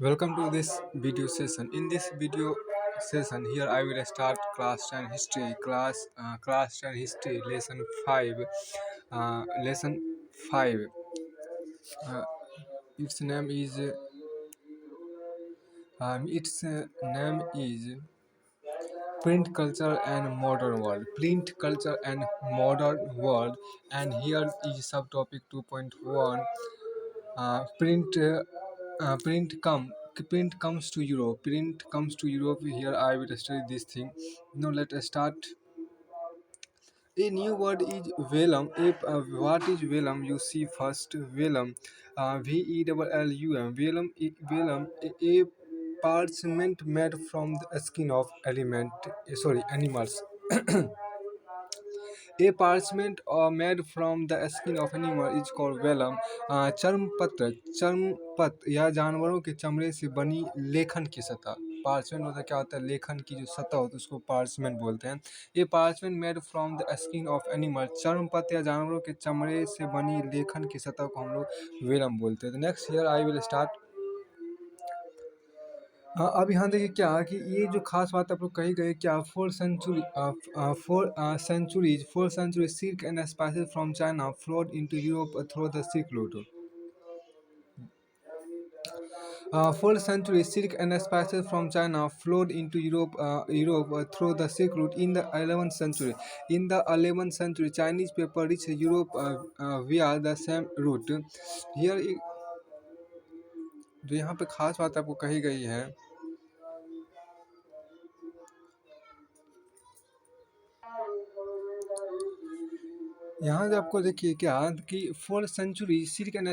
Welcome to this video session. In this video session, here I will start class 10 history, class 10 history lesson 5. Lesson 5. Uh, its name is its name is print culture and modern world. Print culture and modern world. And here is subtopic 2.1. Print print comes to Europe. Print comes to Europe. Here I will study this thing. Now let us start. A new word is vellum. What is vellum? You see first vellum. Vellum. Vellum. A parchment made from the skin of animals. A parchment made from the skin of animal is called vellum. चर्मपत्र यह जानवरों के चमड़े से बनी लेखन की सतह। Parchment मतलब क्या होता है? लेखन की जो सतह होती है उसको पार्चमेंट बोलते हैं। ये parchment made from the skin of animal. चर्मपत्र या जानवरों के चमड़े से बनी लेखन की सतह को हम लोग वेलम बोलते हैं। Next here I will start. अब यहाँ देखिए क्या कि ये जो खास बात आप लोग कही गई क्या, 4 centuries silk and spices from China flowed into Europe through the Silk Route. 4 centuries silk and spices from China flowed into Europe through the Silk Route in the 11th century. In the 11th century, Chinese paper reached Europe via the same route. Here जो यहाँ पे खास बात आपको कही गई है, यहाँ जो आपको देखिए क्या कि 4 centuries silk and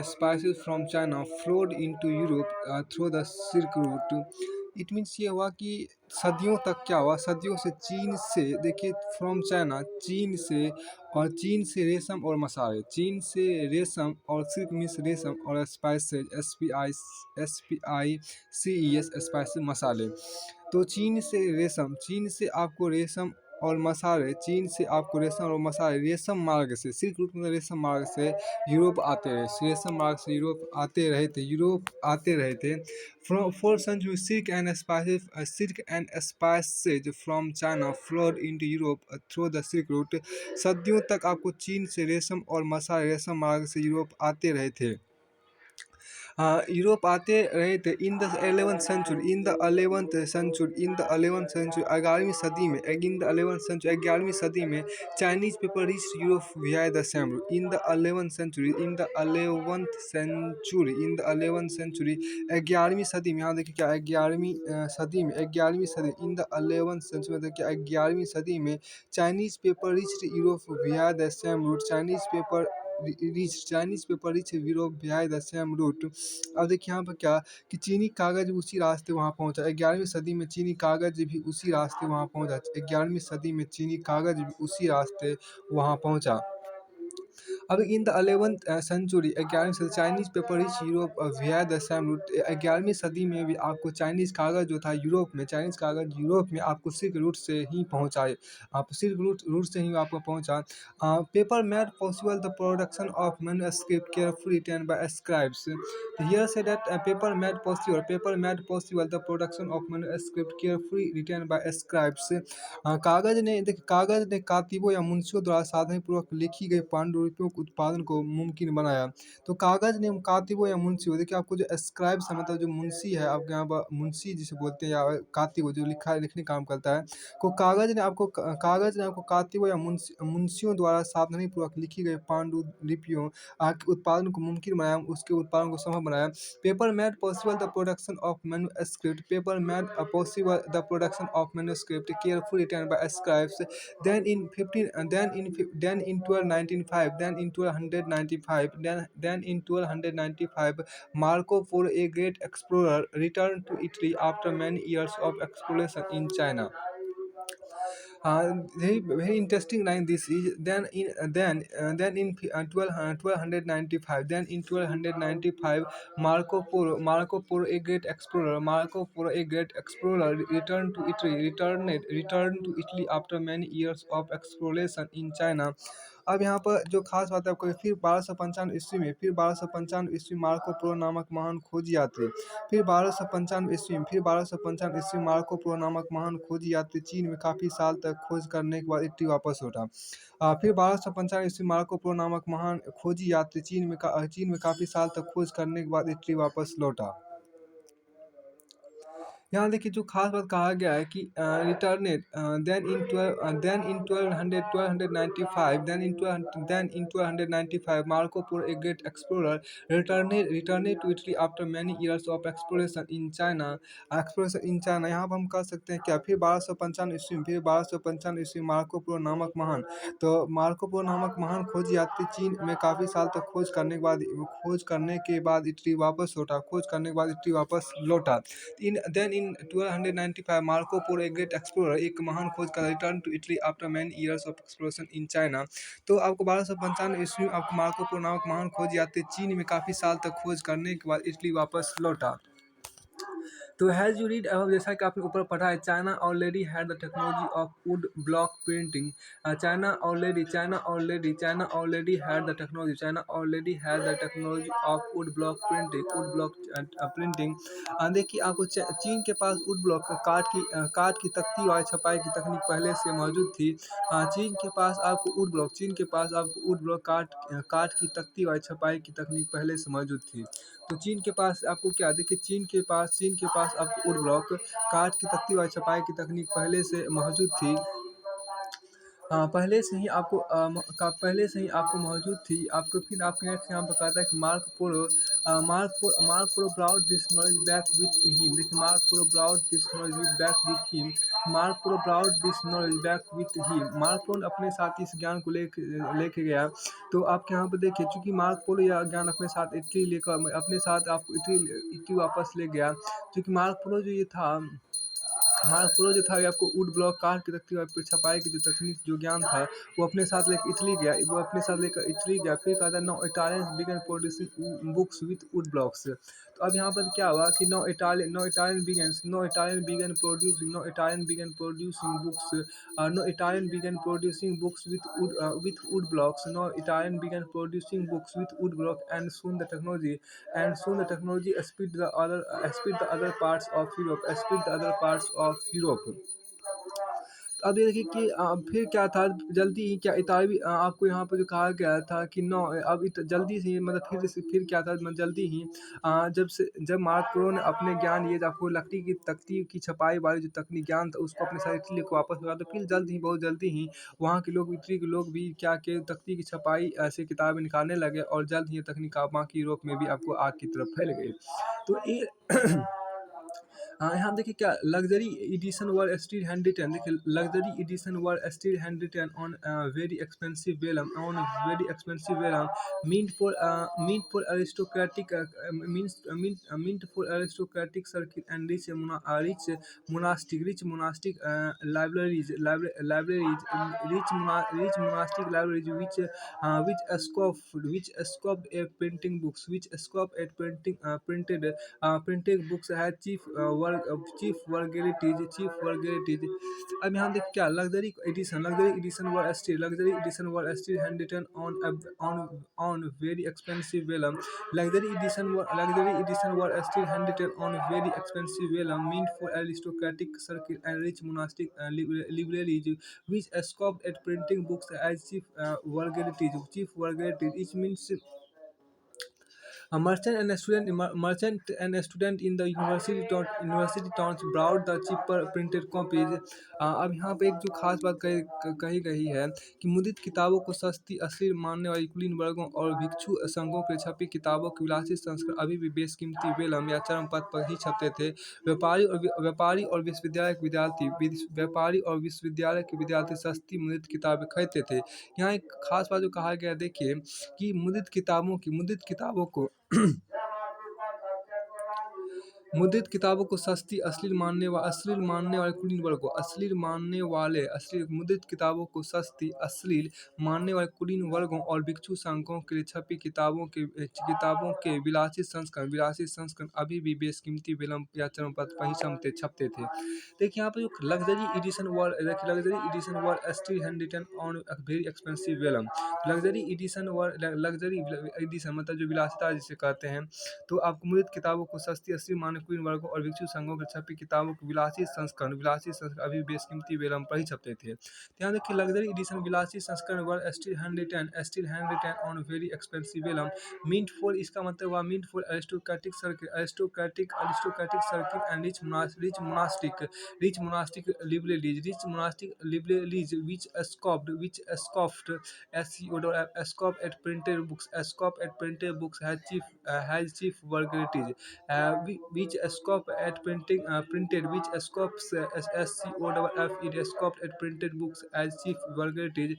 spices from China flowed into Europe through the Silk Route. It means ये हुआ कि सदियों तक क्या हुआ, सदियों से चीन से, देखिए फ्रॉम चाइना, चीन से रेशम और मसाले, चीन से रेशम और सिल्क मीन्स रेशम और स्पाइसेज SPICES स्पाइसेज मसाले। तो चीन से आपको रेशम और मसाले, चीन से आपको रेशम और मसाले रेशम मार्ग से, सिल्क रूट में रेशम मार्ग से यूरोप आते रहे, रेशम मार्ग से यूरोप आते रहे थे। From 4 centuries silk and spices from China flowed into Europe through the Silk Route. सदियों तक आपको चीन से रेशम और मसाले रेशम मार्ग से यूरोप आते रहे थे, यूरोप आते रहे थे। इन द 11th century 11वीं सदी में, इन द 11वीं सदी में Chinese paper reach Europe via the same route. In the 11th century 11वीं सदी में, यहाँ देखिए क्या 11वीं सदी में, इन द 11th century मतलब क्या 11वीं सदी में Chinese paper reach Europe via the same route. Chinese paper reach Europe via the same route. अब देखिए यहाँ पर क्या कि चीनी कागज उसी रास्ते वहाँ पहुँचा। 11वीं सदी में चीनी कागज भी उसी रास्ते वहाँ पहुँचा। 11वीं सदी में चीनी कागज भी उसी रास्ते वहाँ पहुँचा। अब इन द 11th century 11वीं सदी Chinese paper reach Europe via the same route. 11वीं सदी में भी आपको चाइनीज कागज जो था यूरोप में आपको सिल्क रूट से ही पहुँचा, आप सिल्क रूट से ही आपको पहुँचा। Paper made possible the production of manuscript carefully written by scribes. Here से that paper made possible the production of manuscript carefully written by scribes. कागज ने कातिबों या मुंशियों द्वारा सावधानीपूर्वक लिखी गई पांडुलिपियों के उत्पादन को मुमकिन बनाया। तो कागज ने कातिबों या मुंशियों, देखिए आपको जो स्क्राइब्स है मतलब जो मुंशी है, आपके यहाँ पर मुंशी जिसे बोलते हैं, या कातिब जो लिखने काम करता है, को कागज ने आपको कातिबों या मुंशियों द्वारा सावधानीपूर्वक लिखी गई पांडुलिपियों के उत्पादन को मुमकिन बनाया, उसके उत्पादन को संभव बनाया। Paper made possible the production of manuscript carefully written by scribes. Then in 1295, Marco Polo, a great explorer, returned to Italy after many years of exploration in China. Very interesting line this is. Then in 1295, Marco Polo, a great explorer, returned to Italy after many years of exploration in China. अब यहाँ पर जो खास बात है आपको, फिर 1295 ईस्वी में, फिर 1295 ईस्वी मार्को पोलो नामक महान खोजी यात्री, फिर 1295 ईस्वी में, फिर 1295 ईस्वी मार्को पोलो नामक महान खोजी यात्री चीन में काफ़ी साल तक खोज करने के बाद इटली वापस लौटा। फिर 1295 ईस्वी मार्को पोलो नामक महान खोजी यात्री चीन में काफ़ी साल तक खोज करने के बाद इटली वापस लौटा। यहाँ देखिए जो खास बात कहा गया है कि returned then in 1295 Marco Polo a great explorer returned to Italy after many years of exploration in China. यहाँ पर हम कह सकते हैं क्या, फिर 1295 ईस्वी में, फिर 1295 ईस्वी मार्को पोलो नामक महान, तो मार्को पोलो नामक महान खोज यात्री चीन में काफ़ी साल तक खोज करने के बाद इटली वापस लौटा। In 1295 Marco Polo a great explorer, एक महान खोजकर, return to Italy after many years of exploration in China. तो आपको 1295 ईस्वी में आपको मार्को पोलो नामक महान खोज यात्री चीन में काफ़ी साल तक खोज करने के बाद इटली वापस लौटा। तो हैज़ यू रीड अब, जैसा कि आपने ऊपर पढ़ा है, China already had the technology of would block printing. China already had the technology of would block printing. देखिए आपको चीन के पास वुड ब्लॉक काठ की तख्ती वाली छपाई की तकनीक पहले से मौजूद थी। चीन के पास आपको वुड ब्लॉक काठ की तख्ती वाली छपाई की तकनीक पहले से मौजूद थी। तो चीन के पास आपको क्या, देखिए चीन के पास आपको वुड ब्लॉक काठ की तख्ती वाली छपाई की तकनीक पहले से मौजूद थी। पहले से ही आपको मौजूद थी। आपको फिर आपके नेक्स्ट यहाँ पर कहता है कि Mark Polo brought this knowledge back with him. देखिए Mark Polo brought this knowledge back with him. Mark Polo अपने साथ इस ज्ञान को लेके गया। तो आपके यहाँ पर देखिए, चूंकि मार्क पोलो यह ज्ञान अपने साथ इटली लेकर अपने साथ आपको इटली वापस ले गया। क्योंकि मार्क पोलो जो था ये आपको वुड ब्लॉक काठ की तख्ती पर छपाई की जो तकनीक जो ज्ञान था वो अपने साथ लेकर इटली गया। फिर कहा था no Italians began producing books with wood blocks. तो अब यहाँ पर क्या हुआ कि no Italian began producing books with wood blocks. No Italian began producing books with wood block and soon the technology speed the other parts of Europe। अब ये देखिए कि फिर क्या था, जल्दी ही क्या इतालवी आपको यहाँ पर जो कहा गया था कि नो अब जल्दी से ही, मतलब फिर क्या था, मतलब जल्दी ही जब मार्क पोलो ने अपने ज्ञान, ये आपको लकड़ी की तख्ती की छपाई वाली जो तकनीक ज्ञान था उसको अपने साथ इटली को वापस लगा, तो फिर बहुत जल्दी ही वहाँ के लोग, इटली के लोग भी क्या के तख्ती की छपाई ऐसे किताबें निकालने लगे और जल्द ही ये तकनीक बाकी यूरोप में भी आपको आग की तरफ फैल गई। तो ये यहाँ देखिए क्या, luxury edition were still hand written. देखिए luxury edition were still hand written on very expensive vellum meant for aristocratic circle and rich monastic libraries which scope a printing books which scope at printed books है cheap vulgarities. अब यहाँ देखिए क्या, luxury edition were still hand written on very expensive vellum. Luxury edition were still hand written on very expensive vellum meant for aristocratic circle and rich monastic libraries which scoffed at printing books as chief vulgarities. It means a merchant and a student in the university towns brought the cheaper printed copies। अब यहाँ पे एक जो खास बात कही गई है कि मुद्रित किताबों को सस्ती असली मानने वाली कुलीन वर्गों और भिक्षु संघों के छपी किताबों की विलासित संस्करण अभी भी बेशकीमती वेलम या चरम पद पर ही छपते थे। व्यापारी और विश्वविद्यालय के विद्यार्थी सस्ती मुद्रित किताबें खरीदते थे। यहाँ एक खास बात जो कहा गया, देखिए कि मुद्रित किताबों को मुद्रित किताबों को सस्ती अश्लील मानने वाले कुलीन वर्ग को अश्लील मुद्रित किताबों को सस्ती अश्लील मानने वाले कुलीन वर्गों और भिक्षु संघों के लिए छपी किताबों के विलासी संस्करण अभी भी बेशकीमती विलंब या चरणपत्र पर ही छपते थे। देखिए यहाँ पे जो luxury edition were still handwritten on very expensive vellum. Luxury edition मतलब जो विलासिता जिसे कहते हैं, तो आपको मुद्रित किताबों को सस्ती अस्सी मानक कुलीन वर्गों और भिक्षु संघों के छपी किताबों के विलासी संस्करण अभी बेशकीमती वेलम पर ही छपते थे। ध्यान रखिए लग्जरी एडिशन विलासी संस्करण were still hand written on very expensive vellum. Meant for इसका मतलब हुआ meant for aristocratic circle and rich monastic liberties which scoffed at printed books has chief vulgarities, which scoff at which scoffs scoffed at printed books as chief vulgarities।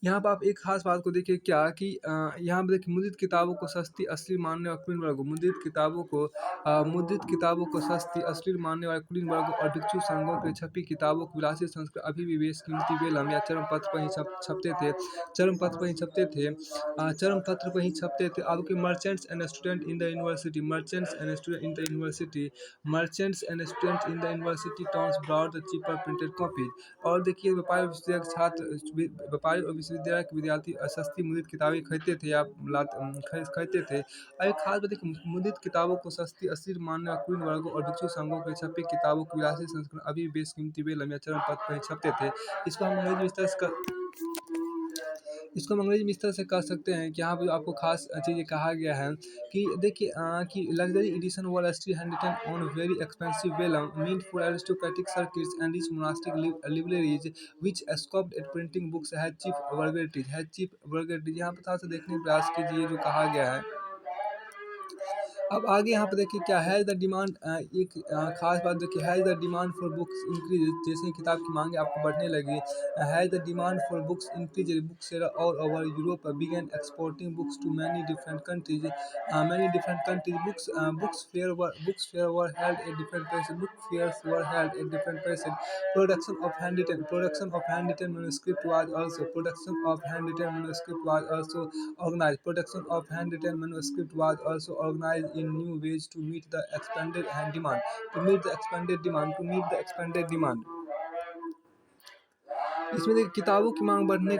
यहाँ पर आप एक खास बात को देखिए क्या कि यहाँ पर देखिए मुद्रित किताबों को सस्ती अश्लील मानने वाले कुलीन वर्गों मुद्रित किताबों को सस्ती अश्लील मानने वाले कुलीन वर्गों और भिक्षु संघों के छपी किताबों के विलासी संस्करण अभी भी बेशकीमती बेलम या चरम पत्र पर ही छपते थे। आपके merchants and student in the university towns bought the cheaper printed copies. और देखिए व्यापारी और विश्वविद्यालय के विद्यार्थी सस्ती मुद्रित किताबें खरीदते थे या खरीदते थे। और एक खास बात देखिए मुद्रित किताबों को सस्ती अश्लील मानने वाले कुलीन वर्गों और भिक्षु संघों के छपी किताबों के विलासी संस्करण अभी भी बेशकीमती बेलम या चरम पत्र पर ही छपते थे। इसको हम अंग्रेजी में इस तरह से कह सकते हैं कि यहाँ पे आपको खास चीज़ ये कहा गया है कि देखिए कि luxury edition were still handwritten on very expensive vellum meant for aristocratic circles and rich monastic libraries which scoffed at printing books has cheap vulgarities. यहाँ पर थोड़ा सा देखने का प्रयास कीजिए जो कहा गया है। अब आगे यहाँ पे देखिए क्या है द डिमांड, एक खास बात देखिए है the demand for books increase. जैसे ही किताब की मांग आपको बढ़ने लगी है the demand for books increase book seller all over Europe began exporting books to many different countries. Books fair were held at different places. Production of handwritten manuscript was also organized in new ways to meet the expanded demand। इसमें देखिए किताबों की मांग बढ़ने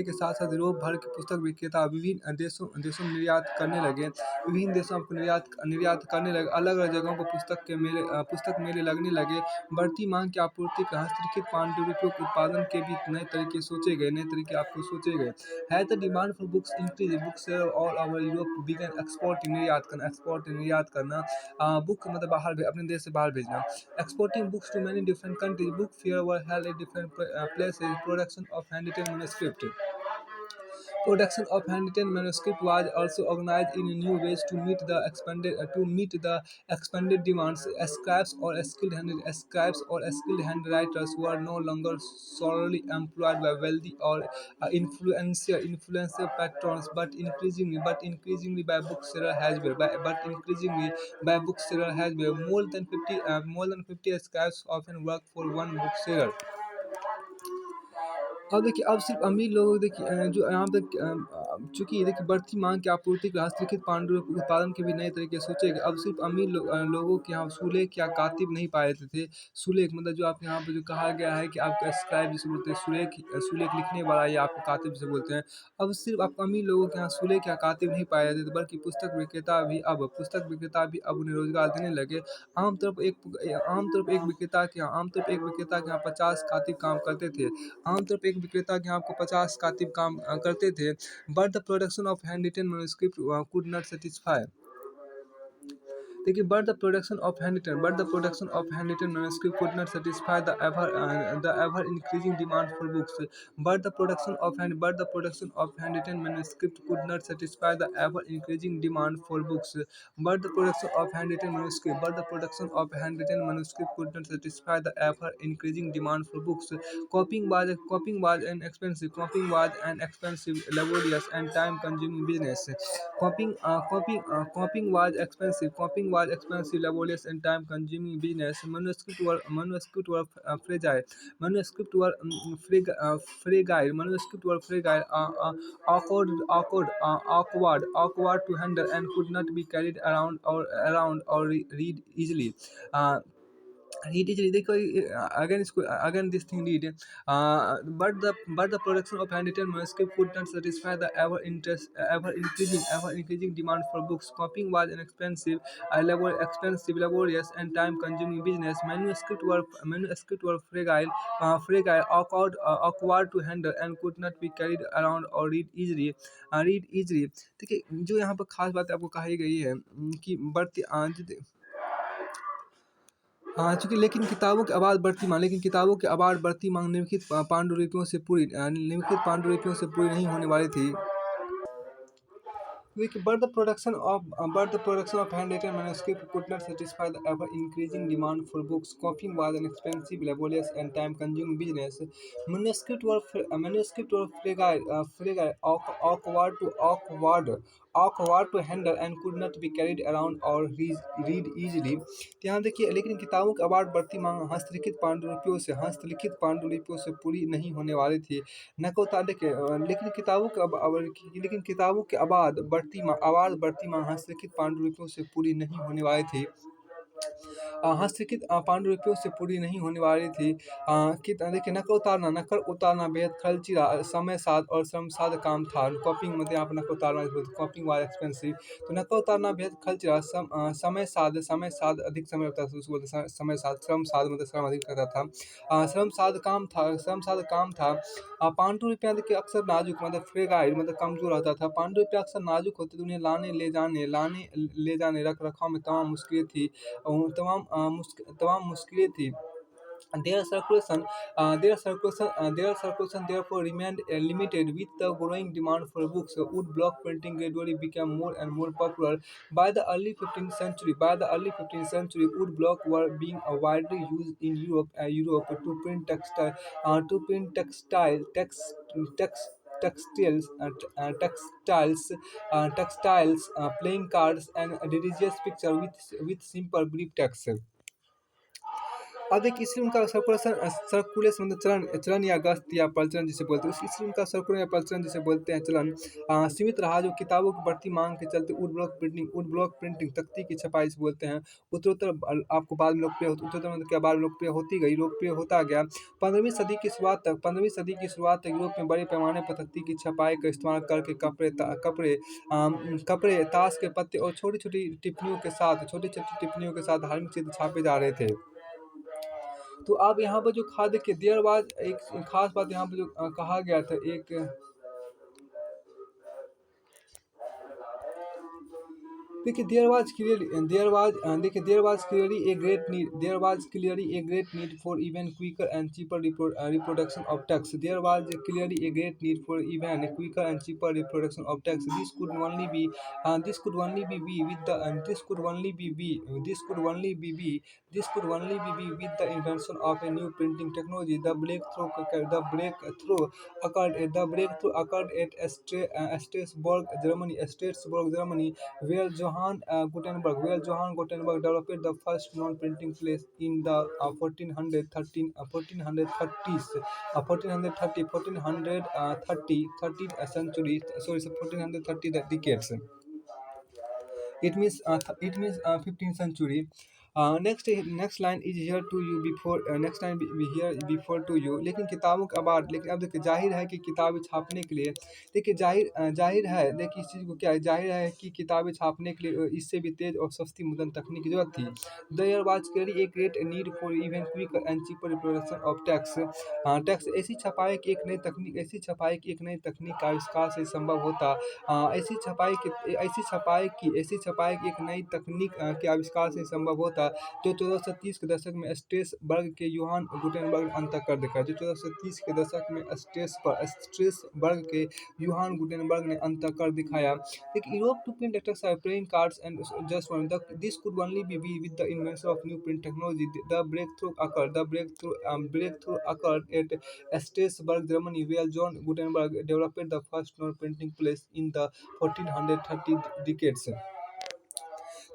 के साथ Europe भर के पुस्तक विक्रेता विभिन्न देशों में निर्यात करने लगे। विभिन्न देशों को निर्यात करने लगे। अलग अलग जगहों पर पुस्तक मेले लगने लगे। बढ़ती मांग की आपूर्ति के हस्तलिखित पांडुलिपियों के उत्पादन के भी नए तरीके सोचे गए। है the demand for books increase book seller all over Europe began निर्यात करना बुक मतलब बाहर अपने देश से बाहर भेजना। Exporting books to many different countries, book fairs were held at different places. Production of handwritten manuscript was also organized in new ways to meet the expanded demands. Scribes or skilled handwriters were no longer solely employed by wealthy or influential patrons, but increasingly by bookseller as well. More than 50 scribes often worked for one bookseller। अब देखिए अब सिर्फ अमीर लोग देखिए जो यहाँ पे चूंकि देखिए बढ़ती मांग की आपूर्ति के हस्तलिखित पांडुलिपि उत्पादन के भी नए तरीके सोचे गए। अब सिर्फ अमीर लोगों के यहाँ सुलेख या कातिब नहीं पाए जाते थे। सुलेख मतलब जो आप यहाँ पे जो कहा गया है कि आपका स्क्राइब जिसे बोलते हैं सुलेख लिखने वाला या आपको कातिब जिसे बोलते हैं। अब सिर्फ आप अमीर लोगों के यहाँ सुलेख या कातिब नहीं पाए जाते थे, बल्कि पुस्तक विक्रेता भी अब उन्हें रोजगार देने लगे। आमतौर पर एक विक्रेता के यहाँ 50 कातिब काम करते थे। आमतौर पर एक विक्रेता के यहाँ आपको 50 कातिब काम करते थे। But the production of handwritten manuscript could not satisfy. देखिए but the production of handwritten manuscript could not satisfy the ever increasing demand for books। but the production of handwritten manuscript could not satisfy the ever increasing demand for books। but the production of handwritten manuscript could not satisfy the ever increasing demand for books। copying was an expensive, laborious and time consuming business। Copying was expensive. Copying was expensive, laborious, and time-consuming business. Fragile. Manuscripts were fragile, awkward to handle, and could not be carried around or read easily. Uh, Read is देखो again इसको again this thing read but the production of handwritten manuscript could not satisfy the ever increasing demand for books. Copying was an laborious and time consuming business. Manuscript were awkward to handle and could not be carried around or read easily. देखिए जो यहाँ पर खास बात आपको कही गई है कि चूँकि लेकिन किताबों की आवाज़ बढ़ती माँग निम्नलिखित पांडुलिपियों से पूरी नहीं होने वाली थी। But the production of handwritten manuscript could not satisfy the ever-increasing demand for books. Copying was an expensive, laborious, and time-consuming business. Manuscripts were fragile, awkward to handle, and could not be carried around or read easily. ध्यान देखिए, लेकिन किताबों की अपार बढ़ती मांग हस्तलिखित पांडुलिपियों से पूरी नहीं होने वाली थी। नकोता देखिए लेकिन किताबों की आवाज़ बढ़ती मांग हस्तलिखित पांडुलिपियों से पूरी नहीं होने वाली थी। हस्तलिखित पांडुलिपियों से पूरी नहीं होने वाली थी। देखिए नकल उतारना बेहद खर्चीला, समय साध और श्रमसाध्य काम था। कॉपिंग मतलब यहाँ पर नकल उतारना कॉपिंग वाज एक्सपेंसिव। तो नकल उतारना बेहद खर्चीला, समय साध अधिक समय लगता था, उसको बोलते समय साध। श्रम साध मतलब श्रम अधिक लगता था। श्रम साध काम था। पांडुलिपियाँ देखिए अक्सर नाजुक मतलब फ्रेगाइल मतलब कमजोर होता था। पांडुलिपियाँ अक्सर नाजुक होती थी, उन्हें लाने ले जाने रख रखाव में तमाम मुश्किलें थी। Their circulation therefore remained limited. With the growing demand for books, woodblock printing gradually became more and more popular. By the early 15th century, woodblock were being widely used in Europe to print textiles, playing cards, and religious pictures with simple brief text. अब देखिए इसलिए उनका circulation मतलब चलन या गश्त या प्रचलन जिसे बोलते हैं, इसलिए उनका सर्कुलेशन या प्रचलन जिसे बोलते हैं चलन सीमित रहा। जो किताबों की बढ़ती मांग के चलते वुड ब्लॉक प्रिंटिंग तख्ती की छपाई से बोलते हैं उत्तरोत्तर आपको बाद में उत्तरोत्तर मतलब क्या बाद में लोकप्रिय होता गया। 15वीं सदी की शुरुआत तक यूरोप में बड़े पैमाने पर तख्ती की छपाई का इस्तेमाल करके कपड़े, ताश के पत्ते और छोटी छोटी टिप्पणियों के साथ धार्मिक चित्र छापे जा रहे थे। तो आप यहाँ पर जो देखिए देयर वाज एक खास बात यहाँ पर जो कहा गया था देखिए there was clearly a great need for even quicker and cheaper reproduction of text. There was clearly a great need for even quicker and cheaper reproduction of text. This could only be with the invention of a new printing technology. The breakthrough occurred at Strasbourg, Germany, where Johann Gutenberg developed the first non-printing press in the 1430 decades. It means 15th century. Next line is here to you before next line be here before to you। लेकिन किताबों के बाद लेकिन अब देखिए जाहिर है कि किताबें छापने के लिए देखिए जाहिर है देखिए इस चीज़ को क्या है जाहिर है कि किताबें छापने के लिए इससे भी तेज और सस्ती मुद्रण तकनीक की जरूरत थी। There was clearly a great need for even quicker and cheaper reproduction of text. ऐसी छपाई की एक नई तकनीक का आविष्कार से संभव होता। ऐसी छपाई की एक नई तकनीक के आविष्कार से संभव होता था, जो 1430 के दशक में स्ट्रेसबर्ग के यूहान गुटेनबर्ग ने अंत कर दिखाया। जो 1430 के दशक में स्ट्रेसबर्ग के यूहान गुटेनबर्ग ने अंत कर दिखाया। Like Europe to print letters are playing cards and just one. This could only be with the invention of new print technology. The breakthrough occurred. The breakthrough occurred at Strasbourg, Germany, where John Gutenberg developed the first known printing press in the 1430 decades.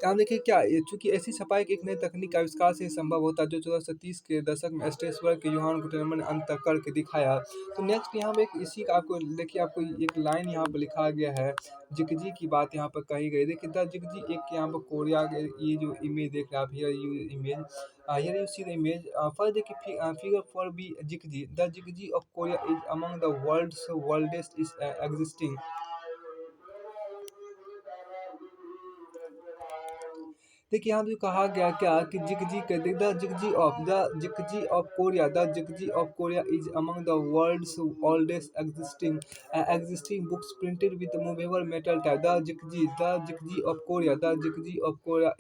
तो आप देखिए क्या चूंकि ऐसी छपाई की एक नई तकनीक का आविष्कार से ही संभव होता है, जो 1430 के दशक में स्ट्रेसबर्ग के यूहान गुटेनबर्ग ने अंत करके दिखाया। तो नेक्स्ट यहाँ पे इसी का आपको देखिए, आपको एक लाइन यहाँ पर लिखा गया है, जिकजी की बात यहाँ पर कही गई। देखिए द जिकजी एक यहाँ पर कोरिया के ये जो इमेज देख रहे हैं आप, here you see the image first देखिए figure four B Jikji, the Jikji of Korea is among the world's oldest is existing. देखिए यहाँ जो कहा गया क्या कि Jikji of Korea is among the world's oldest existing books printed with movable metal type. The Jikji of Korea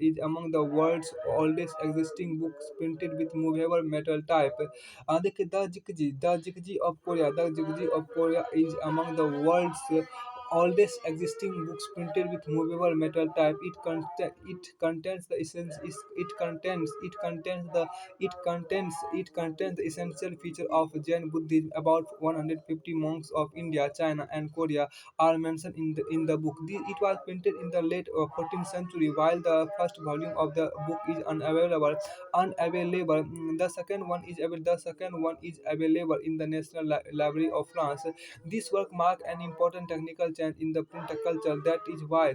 is among the world's oldest existing books printed with movable metal type. देखिए the Jikji of Korea is among the world's oldest existing books printed with movable metal type. It contains the essential feature of Jain Buddhism. About 150 monks of India, China, and Korea are mentioned in the book. It was printed in the late 14th century. While the first volume of the book is unavailable, the second one is available in the National Library of France. This work marked an important technical change in the print culture. That is why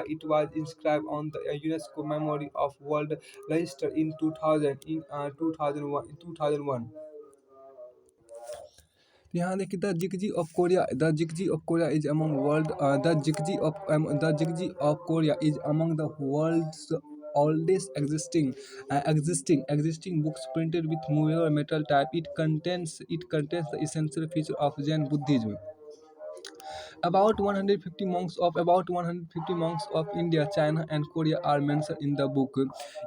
it was inscribed on the UNESCO Memory of World Register in 2001. यहाँ देखिए the Jikji of Korea is among the world's oldest existing books printed with movable metal type. It contains the essential feature of Jain Buddhism. About 150 monks of India, China, and Korea are mentioned in the book.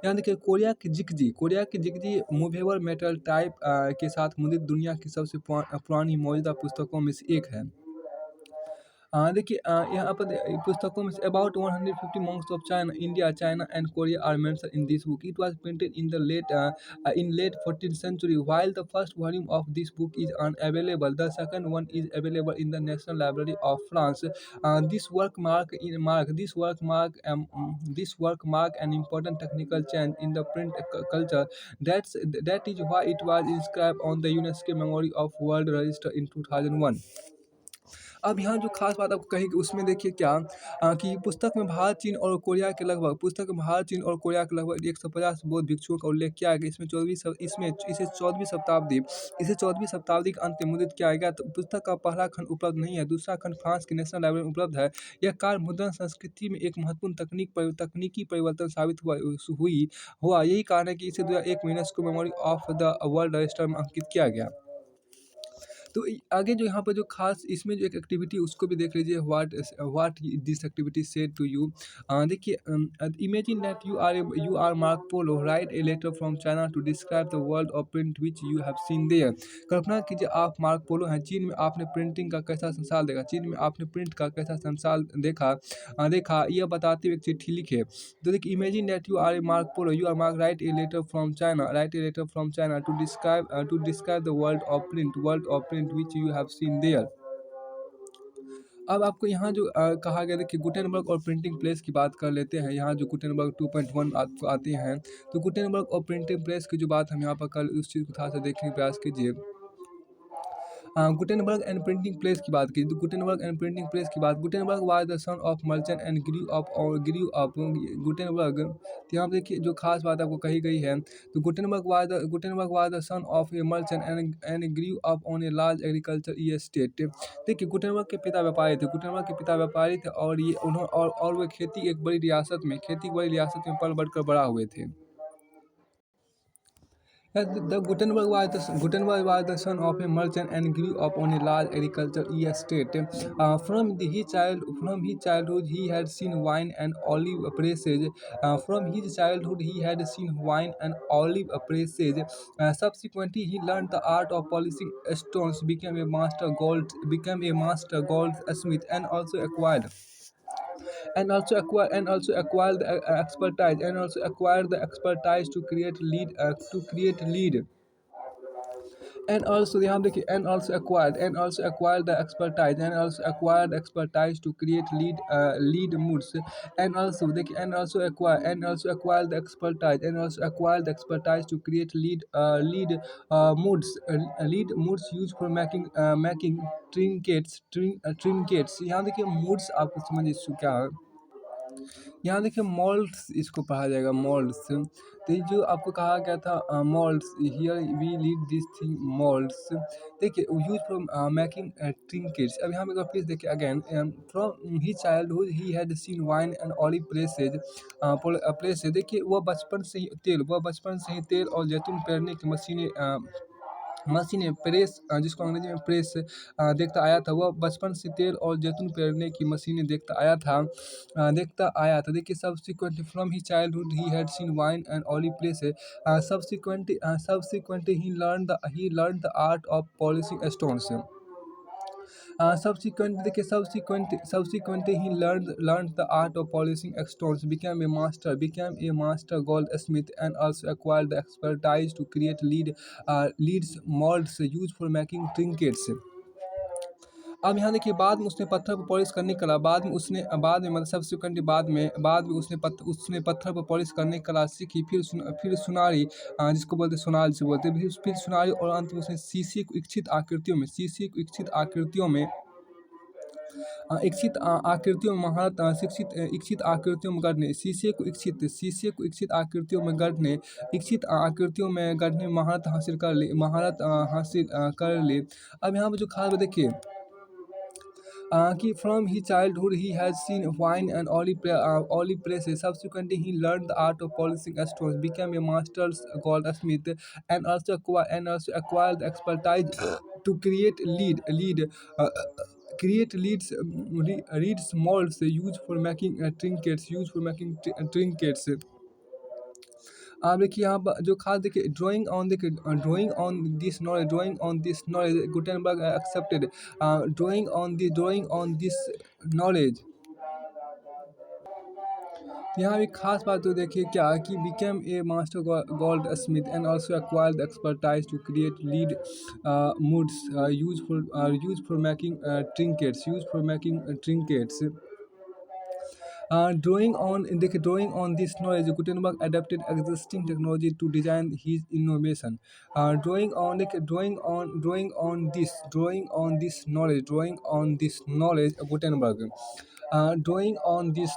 यहाँ देखिए Korea की जिकजी movable metal type के साथ मुद्रित दुनिया की सबसे पुरानी मौजूदा पुस्तकों में से एक है। देखिए यहाँ पर पुस्तकों में say about 150 monks of India, China, and Korea are mentioned in this book. It was printed in the late 14th century. While the first volume of this book is unavailable, the second one is available in the National Library of France. This work mark an important technical change in the print culture. That is why it was inscribed on the UNESCO Memory of World Register in 2001. अब यहाँ जो खास बात आपको कही उसमें देखिए क्या कि पुस्तक में भारत चीन और कोरिया के लगभग 150 बौद्ध भिक्षुओं का उल्लेख किया गया। इसे 14वीं शताब्दी के अंत में मुद्रित किया गया। तो पुस्तक का पहला खंड उपलब्ध नहीं है, दूसरा खंड फ्रांस की नेशनल लाइब्रेरी में उपलब्ध है। यह कार्य मुद्रण संस्कृति में एक महत्वपूर्ण तकनीकी परिवर्तन साबित हुआ। यही कारण है कि इसे 2001 में UNESCO memory of the world register में अंकित किया गया। तो आगे जो यहाँ पर जो खास इसमें जो एक एक्टिविटी उसको भी देख लीजिए, what this activity said to you. देखिए imagine that you are Mark Polo, write a letter from China to describe the world of print which you have seen there. कल्पना कीजिए आप मार्क पोलो हैं, चीन में आपने प्रिंट का कैसा संसार देखा यह बताते हुए एक चिट्ठी लिखे। तो देखिए imagine that you are Mark Polo, you are Mark write a letter from China to describe the world of print which you have seen there. अब आपको यहाँ जो कहा गया देखिए गुटेनबर्ग और प्रिंटिंग प्रेस की बात कर लेते हैं। यहाँ जो गुटेनबर्ग 2.1 आपको आते हैं, तो गुटेनबर्ग और प्रिंटिंग प्रेस की जो बात हम यहाँ पर कल उस चीज़ को थोड़ा सा देखने का प्रयास कीजिए। गुटेनबर्ग एंड प्रिंटिंग प्रेस की बात की तो Gutenberg was the son of merchant and grew up Gutenberg. तो यहाँ देखिए जो खास बात आपको कही गई है, तो Gutenberg was the son of A merchant and grew up on a large agriculture estate. देखिए गुटेनबर्ग के पिता व्यापारी थे और ये और वे खेती की बड़ी रियासत में पल बढ़कर बड़ा हुए थे। Gutenberg was the son of a merchant and grew up on a large agricultural estate. From his childhood, he had seen wine and olive presses. From his childhood, he had seen wine and olive presses. Subsequently, he learned the art of polishing stones, became a master goldsmith, and also acquired the expertise to create lead and also expertise to create lead moods, and also acquire the expertise and also acquire the expertise to create lead moods used for making trinkets। यहाँ देखिए moods आपको समझ क्या है। यहाँ देखिए malls इसको पढ़ा जाएगा मॉल्स। तो ये जो आपको कहा गया था moulds, here we lead this thing moulds. देखिए यूज फ्रॉम मेकिंग ट्रिंकेट्स। अब यहाँ पे अगर प्लीज देखिए again, from he childhood he had seen wine and olive places. देखिए वह बचपन से ही तेल और जैतून पेरने की मशीनें प्रेस, जिसको अंग्रेजी में प्रेस देखता आया था। वह बचपन से तेल और जैतून पेरने की मशीनें देखता आया था। देखिए subsequently from he childhood he had seen wine and olive places. Subsequently he learn the art of polishing stones. Subsequently, he learned the art of polishing stones, became a master goldsmith, and also acquired the expertise to create leads molds used for making trinkets। अब यहाँ देखिए बाद में उसने पत्थर को polish करने के कला, बाद में मतलब सब्सिक्वेंटली बाद में उसने पत्थर को पॉलिश करने की कला सीखी। फिर सुनारी, जिसको बोलते हैं सोनार से बोलते हैं, फिर सुनारी, और अंत में उसने शीशे को इच्छित आकृतियों में इच्छित आकृतियों में गढ़ने, शीशे को इच्छित आकृतियों में गढ़ने महारत हासिल कर ली। अब यहाँ पे जो खास बात देखिए कि from his childhood he has seen wine and olive presses। Subsequently, he learned the art of polishing stones, became a master goldsmith, and also acquired the expertise to uh, create leads molds used for making trinkets। आप देखिए यहाँ पर जो खास देखिए drawing on this knowledge Gutenberg accepted. Drawing on this knowledge. यहाँ एक खास बात तो देखिए क्या कि became a master goldsmith and also acquire the expertise to create lead moulds use for making trinkets. Drawing on this knowledge, Gutenberg adapted existing technology to design his innovation। Drawing on this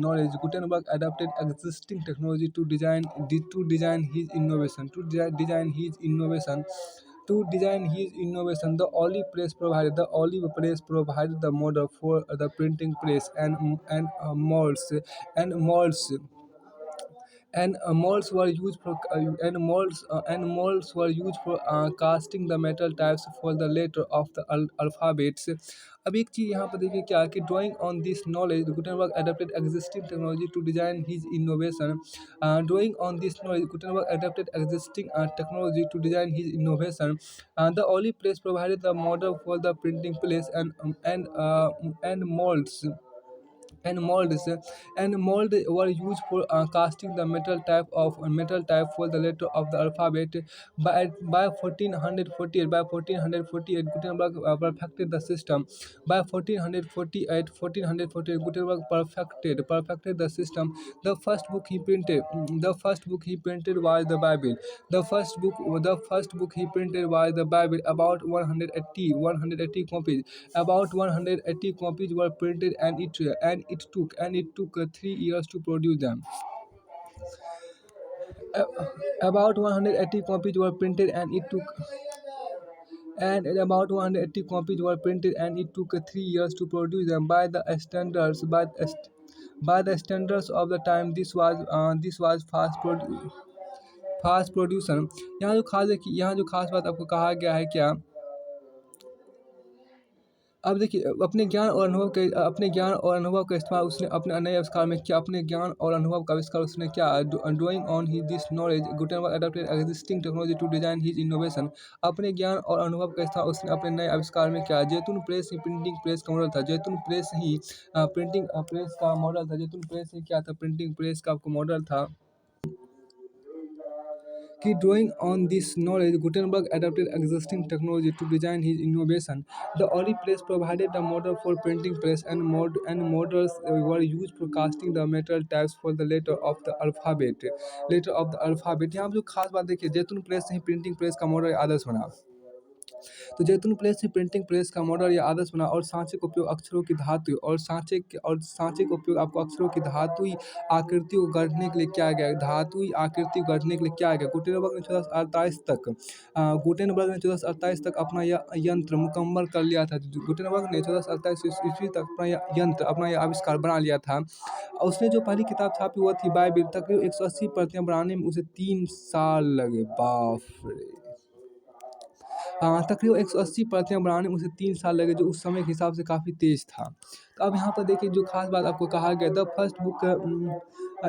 knowledge, Gutenberg adapted existing technology to design his innovation. The olive press provided the model for the printing press, and molds were used for casting the metal types for the letter of the alphabets। अब एक चीज़ यहाँ पर देखिए क्या कि drawing on this knowledge Gutenberg adapted existing technology to design his innovation। Drawing on this knowledge, Gutenberg adapted existing technology to design his innovation। The olive press provided the model for the printing press, and mold were used for casting the metal type for the letter of the alphabet। By 1448, Gutenberg perfected the system. By 1448, Gutenberg perfected the system। The first book he printed was the Bible। The first book he printed was the Bible, about 180 copies. About 180 copies were printed, and it took 3 years to produce them। A- About 180 copies were printed, and it took 3 years to produce them by the standards of the time. This was fast production. Fast production. यहाँ जो खास बात आपको कहा गया है क्या, अब देखिए अपने ज्ञान और अनुभव का इस्तेमाल उसने अपने नए आविष्कार में किया। अपने ज्ञान और अनुभव का आविष्कार उसने क्या, drawing on he this knowledge Gutenberg adopted existing technology to design his innovation. अपने ज्ञान और अनुभव का इस्तेमाल उसने अपने नए आविष्कार में किया। जैतून प्रेस ही प्रिंटिंग प्रेस का मॉडल था। जैतून प्रेस ही प्रिंटिंग प्रेस का मॉडल था। जैतून प्रेस ही क्या था, प्रिंटिंग प्रेस का आपको मॉडल था। कि drawing on this knowledge, Gutenberg adapted existing technology to design his innovation. The early press provided the model for printing press, and models were used for casting the metal types for the letter of the alphabet. यहाँ पर जो खास बात देखिए, जैतून press से ही printing press का model आदर्श बना। तो जैतून प्रेस से प्रिंटिंग प्रेस का मॉडल या आदर्श बना, और सांचे का उपयोग अक्षरों की धातु और सांचे का उपयोग आपको अक्षरों की धातुई आकृति को गढ़ने के लिए किया गया। धातुई आकृति को गढ़ने के लिए किया गया। गुटेनबर्ग ने 1448 तक अपना यह यंत्र मुकम्मल कर लिया था। गुटेनबर्ग ने 1448 ईस्वी तक अपना यह आविष्कार बना लिया था। उसने जो पहली किताब छापी वो थी बाइबिल। तकरीबन 180 प्रतियां बनाने में उसे 3 साल लगे। बाप रे, तकरीबन 180 प्रतियां बनाने में उसे 3 साल लगे, जो उस समय के हिसाब से काफ़ी तेज़ था। तो अब यहाँ पर देखिए जो खास बात आपको कहा गया, द फर्स्ट बुक,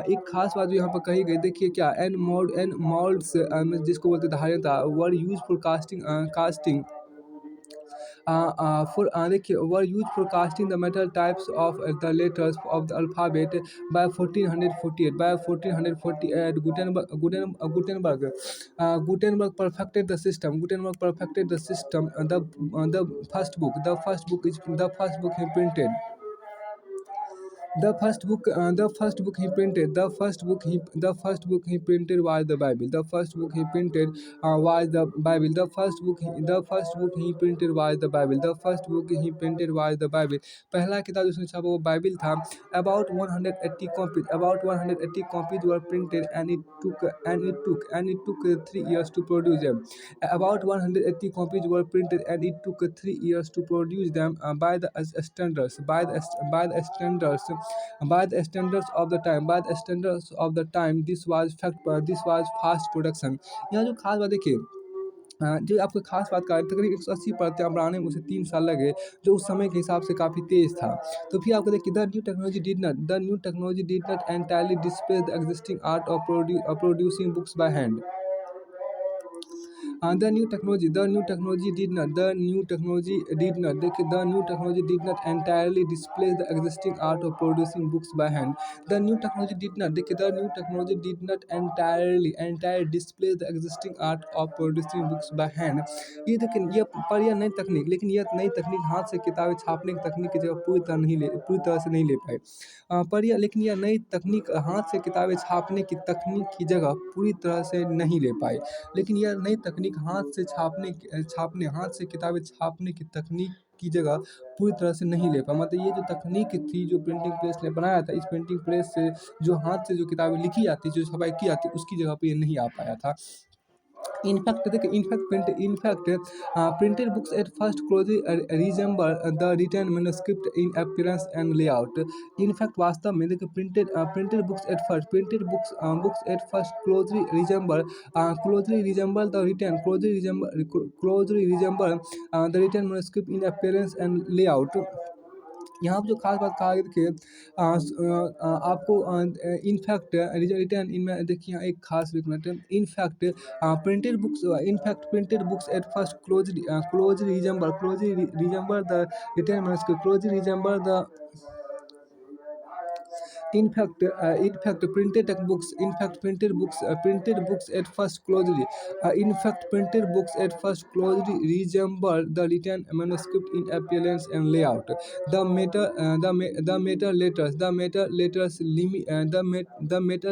एक खास बात जो यहाँ पर कही गई, देखिए क्या, एंड मोल्ड्स जिसको बोलते धारिता वर यूज फॉर कास्टिंग देखिए were use for casting the metal types of the letters of the alphabet by 1448 Gutenberg perfected the system. The first book he printed. The first book he printed was the Bible. The first book he printed was the Bible. The first book he printed was the Bible. The first book he printed was the Bible. पहला किताब जिसने छापा वो Bible था। About 180 copies were printed, and it took 3 years to produce them. About 180 copies were printed, and it took 3 years to produce them by the standards of the time. This was fast production. यहाँ जो खास बात देखिए, जो आपको खास बात कहा, तकरीबन 180 प्रतियां बनाने में उसे 3 साल लगे, जो उस समय के हिसाब से काफ़ी तेज़ था। तो फिर आपको देखिए, the new technology did not entirely displace the existing art of producing books by hand. The new technology did not entirely displace the existing art of producing books by hand. The new technology did not entirely displace the existing art of producing books by hand. ये देखिए, यह नई तकनीक, लेकिन यह नई तकनीक हाथ से किताबें छापने की तकनीक की जगह पूरी तरह से नहीं ले पाई। लेकिन यह नई तकनीक हाथ से किताबें छापने की तकनीक की जगह पूरी तरह से नहीं ले पाई। लेकिन यह नई तकनीक हाथ से किताबें छापने की तकनीक की जगह पूरी तरह से नहीं ले पाई। मतलब ये जो तकनीक थी जो प्रिंटिंग प्रेस ने बनाया था, इस प्रिंटिंग प्रेस से जो हाथ से जो किताबें लिखी जाती, जो छपाई की जाती, उसकी जगह पे ये नहीं आ पाया था। Printed books at first closely resemble the written manuscript in appearance and layout. In fact, वास्तव में देखिए, printed books at first closely resemble the written manuscript in appearance and layout. यहाँ पर जो खास बात कहा गया, देखिए आपको इनफैक्ट रिटर्न इनमें देखिए, यहाँ एक खास minute, in fact printed books at first closely resemble the return manuscript printed books at first closely resemble the written manuscript in appearance and layout. The metal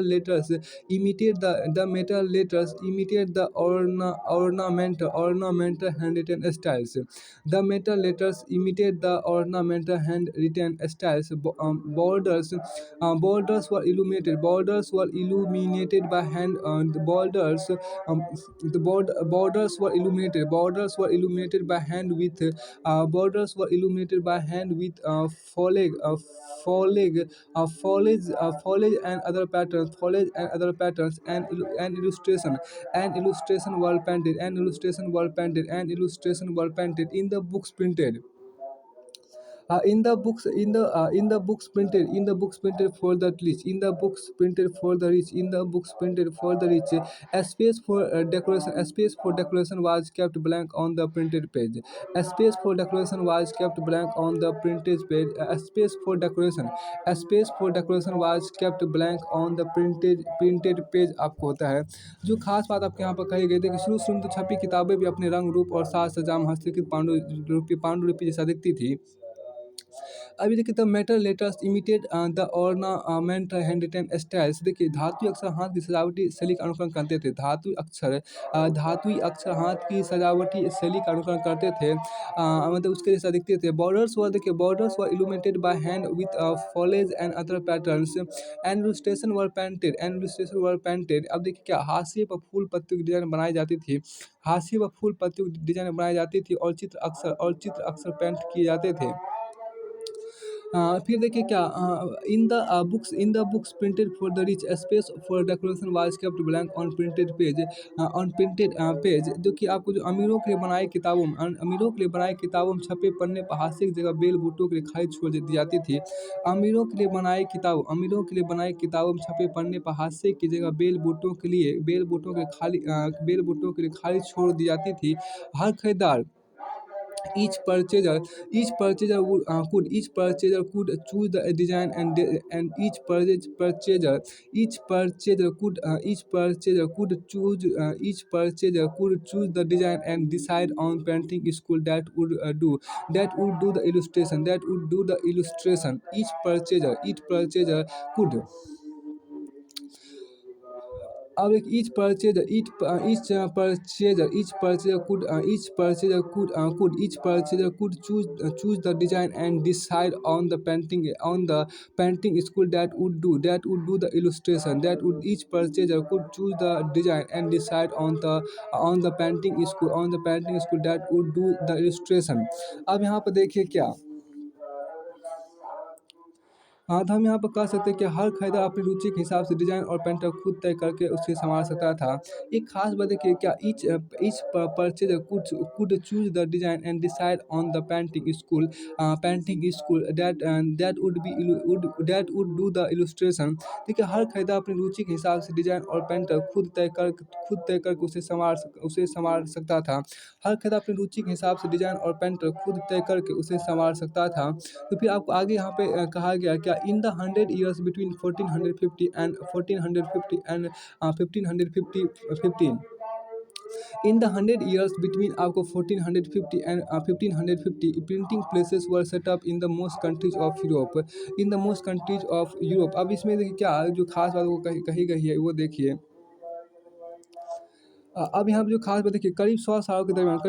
letters imitate the ornamental handwritten styles. The metal letters imitate the ornamental handwritten styles. borders were illuminated. Borders were illuminated by hand. The borders were illuminated. Borders were illuminated by hand with borders were illuminated by hand with foliage and other patterns. Foliage and other patterns and illustration. And illustration were painted. And illustration were painted. And illustration were painted in the books printed. In the books printed for the rich. In the books printed for the rich. In the books printed for the rich. A space for decoration. A space for decoration was kept blank on the printed page. A space for decoration was kept blank on the printed page. A space for decoration. A space for decoration was kept blank on the printed page आपको होता है। जो खास बात आपके यहाँ पर कही गई थी कि शुरू शुरू में तो छपी किताबें भी अपने रंग रूप और साज सजाम हस्तलिखित पांडुलिपि जैसा दिखती थी। अभी देखिए the metal letters emitted the ornament handwritten styles. देखिए धातुई अक्षर हाथ की सजावटी शैली का अनुकरण करते थे। धातुई अक्षर हाथ की सजावटी शैली का अनुकरण करते थे। मतलब उसके जैसा दिखते थे। बॉर्डर्स वर देखिए borders were illuminated by hand with फॉलेज and other patterns and illustration were painted. And illustration were painted. अब देखिए क्या हाशिए पर फूल पत्तियों की डिजाइन बनाई जाती थी। हाशिए पर फूल पत्तियों की डिजाइन बनाई जाती थी और चित्र अक्सर पेंट किए जाते थे। फिर देखिए क्या in the books printed for the rich space for decoration was kept blank on printed page. जो कि आपको जो अमीरों के लिए बनाए किताबों में छपे पन्ने पर हास्य की जगह बेल बूटों के लिए खाली छोड़ दी जाती थी। अमीरों के लिए बनाए किताबों में छपे पन्ने पर हास्य की जगह बेल बूटों के लिए खाली छोड़ दी जाती थी। हर खरीदार each purchaser could choose the design and each purchaser could choose the design and decide on painting school that would do the illustration. Each purchaser could अब एक each purchaser could choose the design and decide on the painting school that would do the illustration. Each purchaser could choose the design and decide on the painting school that would do the illustration. अब यहाँ पर देखिए क्या हाँ, तो हम यहाँ पर कह सकते हैं कि हर खरीदार अपनी रुचि के हिसाब से डिज़ाइन और पेंटर खुद तय करके उसे संभाल सकता था। एक खास बात है कि क्या each purchaser could choose the design and decide on the painting school that would do the illustration. देखिए हर खरीदार अपनी रुचि के हिसाब से डिज़ाइन और पेंटर खुद तय करके उसे संभाल सकता था। हर खरीदार अपनी रुचि के हिसाब से डिज़ाइन और पेंटर खुद तय करके उसे संभाल सकता था। तो फिर आपको आगे यहाँ पे कहा गया क्या in the 100 years between 1450 and 1515 in the 100 years between आपको 1450 and 1550 printing presses were set up in the most countries of Europe. अब इसमें देखिए क्या जो खास बात वो कही गई है वो देखिए। अब यहाँ पे जो खास बात देखिए करीब 100 सालों के दरमियान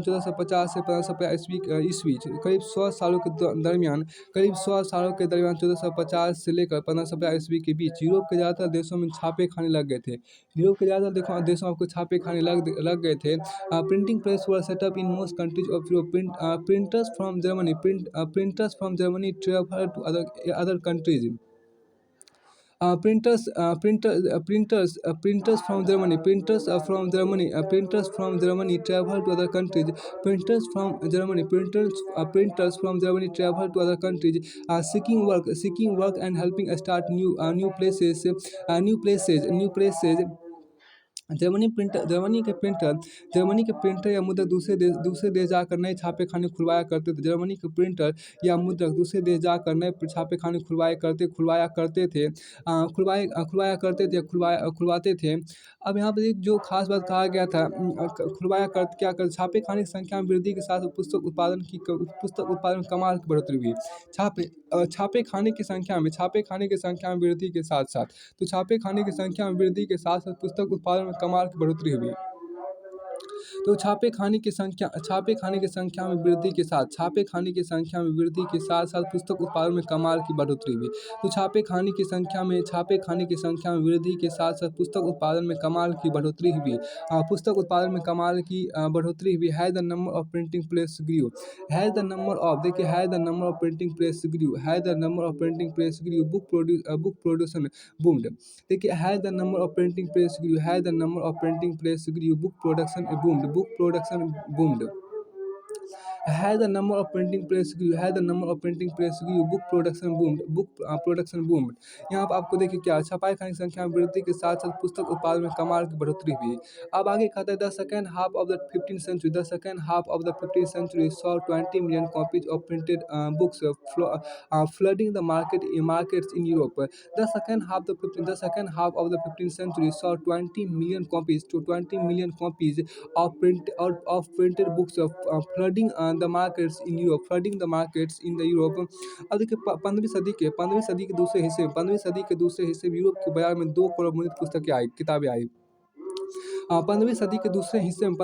1450 से 1550 ईस्वी करीब 100 सालों के दरमियान 1450 से लेकर 1550 ईस्वी के बीच यूरोप के ज़्यादातर देशों में छापे खाने लग गए थे। यूरोप के ज़्यादातर देशों में आपको छापे खाने लग गए थे। Printing press were set up in most countries of Europe. Printers from Germany travel to other countries. Printers from Germany travel to other countries. Printers from Germany travel to other countries, seeking work and helping start new places. Germany के printer या मुद्रक दूसरे देश जाकर नए छापे खाने खुलवाया करते थे। जर्मनी के प्रिंटर या मुद्रक दूसरे देश जाकर नए छापे खाने खुलवाते थे। अब यहाँ पर जो खास बात कहा गया था छापे खाने की संख्या में वृद्धि के साथ पुस्तक उत्पादन में कमाल की बढ़ोतरी हुई। छापे खाने की संख्या में वृद्धि के साथ पुस्तक उत्पादन में कमाल की बढ़ोतरी हुई। तो छापे खाने की संख्या में वृद्धि के साथ साथ पुस्तक उत्पादन में कमाल की बढ़ोतरी हुई। तो छापे खाने की संख्या में वृद्धि के साथ साथ पुस्तक उत्पादन में कमाल की बढ़ोतरी हुई। पुस्तक उत्पादन में कमाल की बढ़ोतरी हुई। Has the number of printing press grew. Has the number of देखिए has the number of printing press grew. Has the number of printing press grew. Book production boomed. देखिए has the number of printing press grew. Has the number of printing press grew. Book production boomed. Has the number of printing press grew, has the number of printing press grew, book production boomed। यहाँ पर आपको देखिए क्या छपाई खाने की संख्या में वृद्धि के साथ साथ पुस्तक उत्पादन में कमाल की बढ़ोतरी हुई। अब आगे कहता है the second half of the 15th century, the second half of the 15th century saw 20 million copies of printed books flooding the markets in Europe। The second half of the 15th century saw 20 million copies of printed books flooding the markets in the Europe। अब देखिए 15वीं सदी के दूसरे हिस्से में Europe के बाजार में 2 करोड़ मुद्रित किताबें आई। 15वीं सदी के दूसरे हिस्से में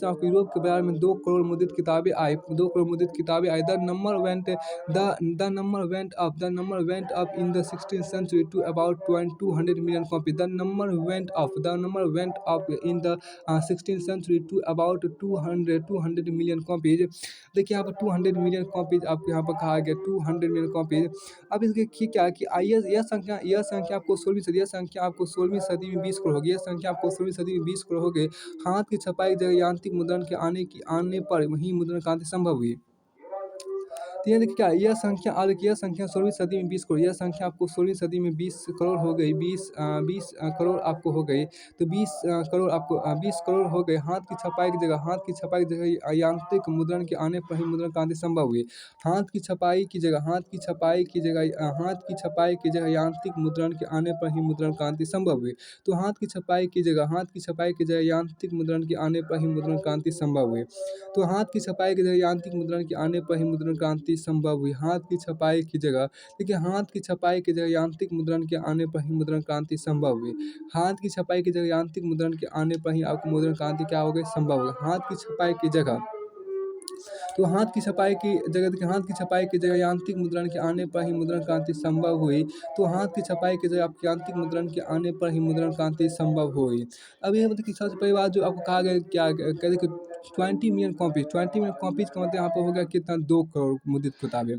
आपको यूरोप के बाजार में 2 करोड़ मुद्रित किताबें आई। The number went up in the 16th century to about 200 million copies। The number went up in the 16th century to about 200 million copies। देखिए यहाँ पर 200 मिलियन कॉपीज आपको यहाँ पर कहा गया 200 मिलियन कॉपीज। अब इसके क्या कि यह संख्या आपको 16वीं सदी में 20 करोड़ होगी। यह संख्या आपको 16वीं सदी में 20 करोड़ हो गई। हाथ की छपाई की जगह यांत्रिक मुद्रण के आने पर वही मुद्रण क्रांति संभव हुई। तो ये देखिए क्या यह संख्या 16वीं सदी में 20 करोड़, यह संख्या आपको 16वीं सदी में 20 करोड़ हो गई। 20 करोड़ आपको हो गई। तो 20 करोड़ हो गए। हाथ की छपाई की जगह यांत्रिक मुद्रण के आने पर ही मुद्रण क्रांति संभव हुई। हाथ की छपाई की जगह यांत्रिक मुद्रण के आने पर ही मुद्रण क्रांति संभव हुई। तो हाथ की छपाई की जगह यांत्रिक मुद्रण के आने पर ही मुद्रण क्रांति संभव हुई। तो हाथ की छपाई की जगह यांत्रिक मुद्रण के आने पर ही मुद्रण क्रांति संभव हुई। हाथ की छपाई की जगह देखिए यांत्रिक मुद्रण के आने पर ही मुद्रण क्रांति संभव हुई। हाथ की छपाई की जगह यांत्रिक मुद्रण के आने पर ही आपको मुद्रण क्रांति क्या हो गई संभव हो गई। हाथ की छपाई की जगह यांत्रिक मुद्रण के आने पर ही मुद्रण क्रांति संभव हुई। तो हाथ की छपाई की जगह आपके यांत्रिक मुद्रण के आने पर ही मुद्रण क्रांति संभव हुई। अब ये मतलब कि सबसे पहली बात जो आपको कहा गया क्या कहते कि 20 मिलियन कॉपीज का मतलब यहाँ पर हो गया कितना 2 करोड़ मुद्रित किताबें।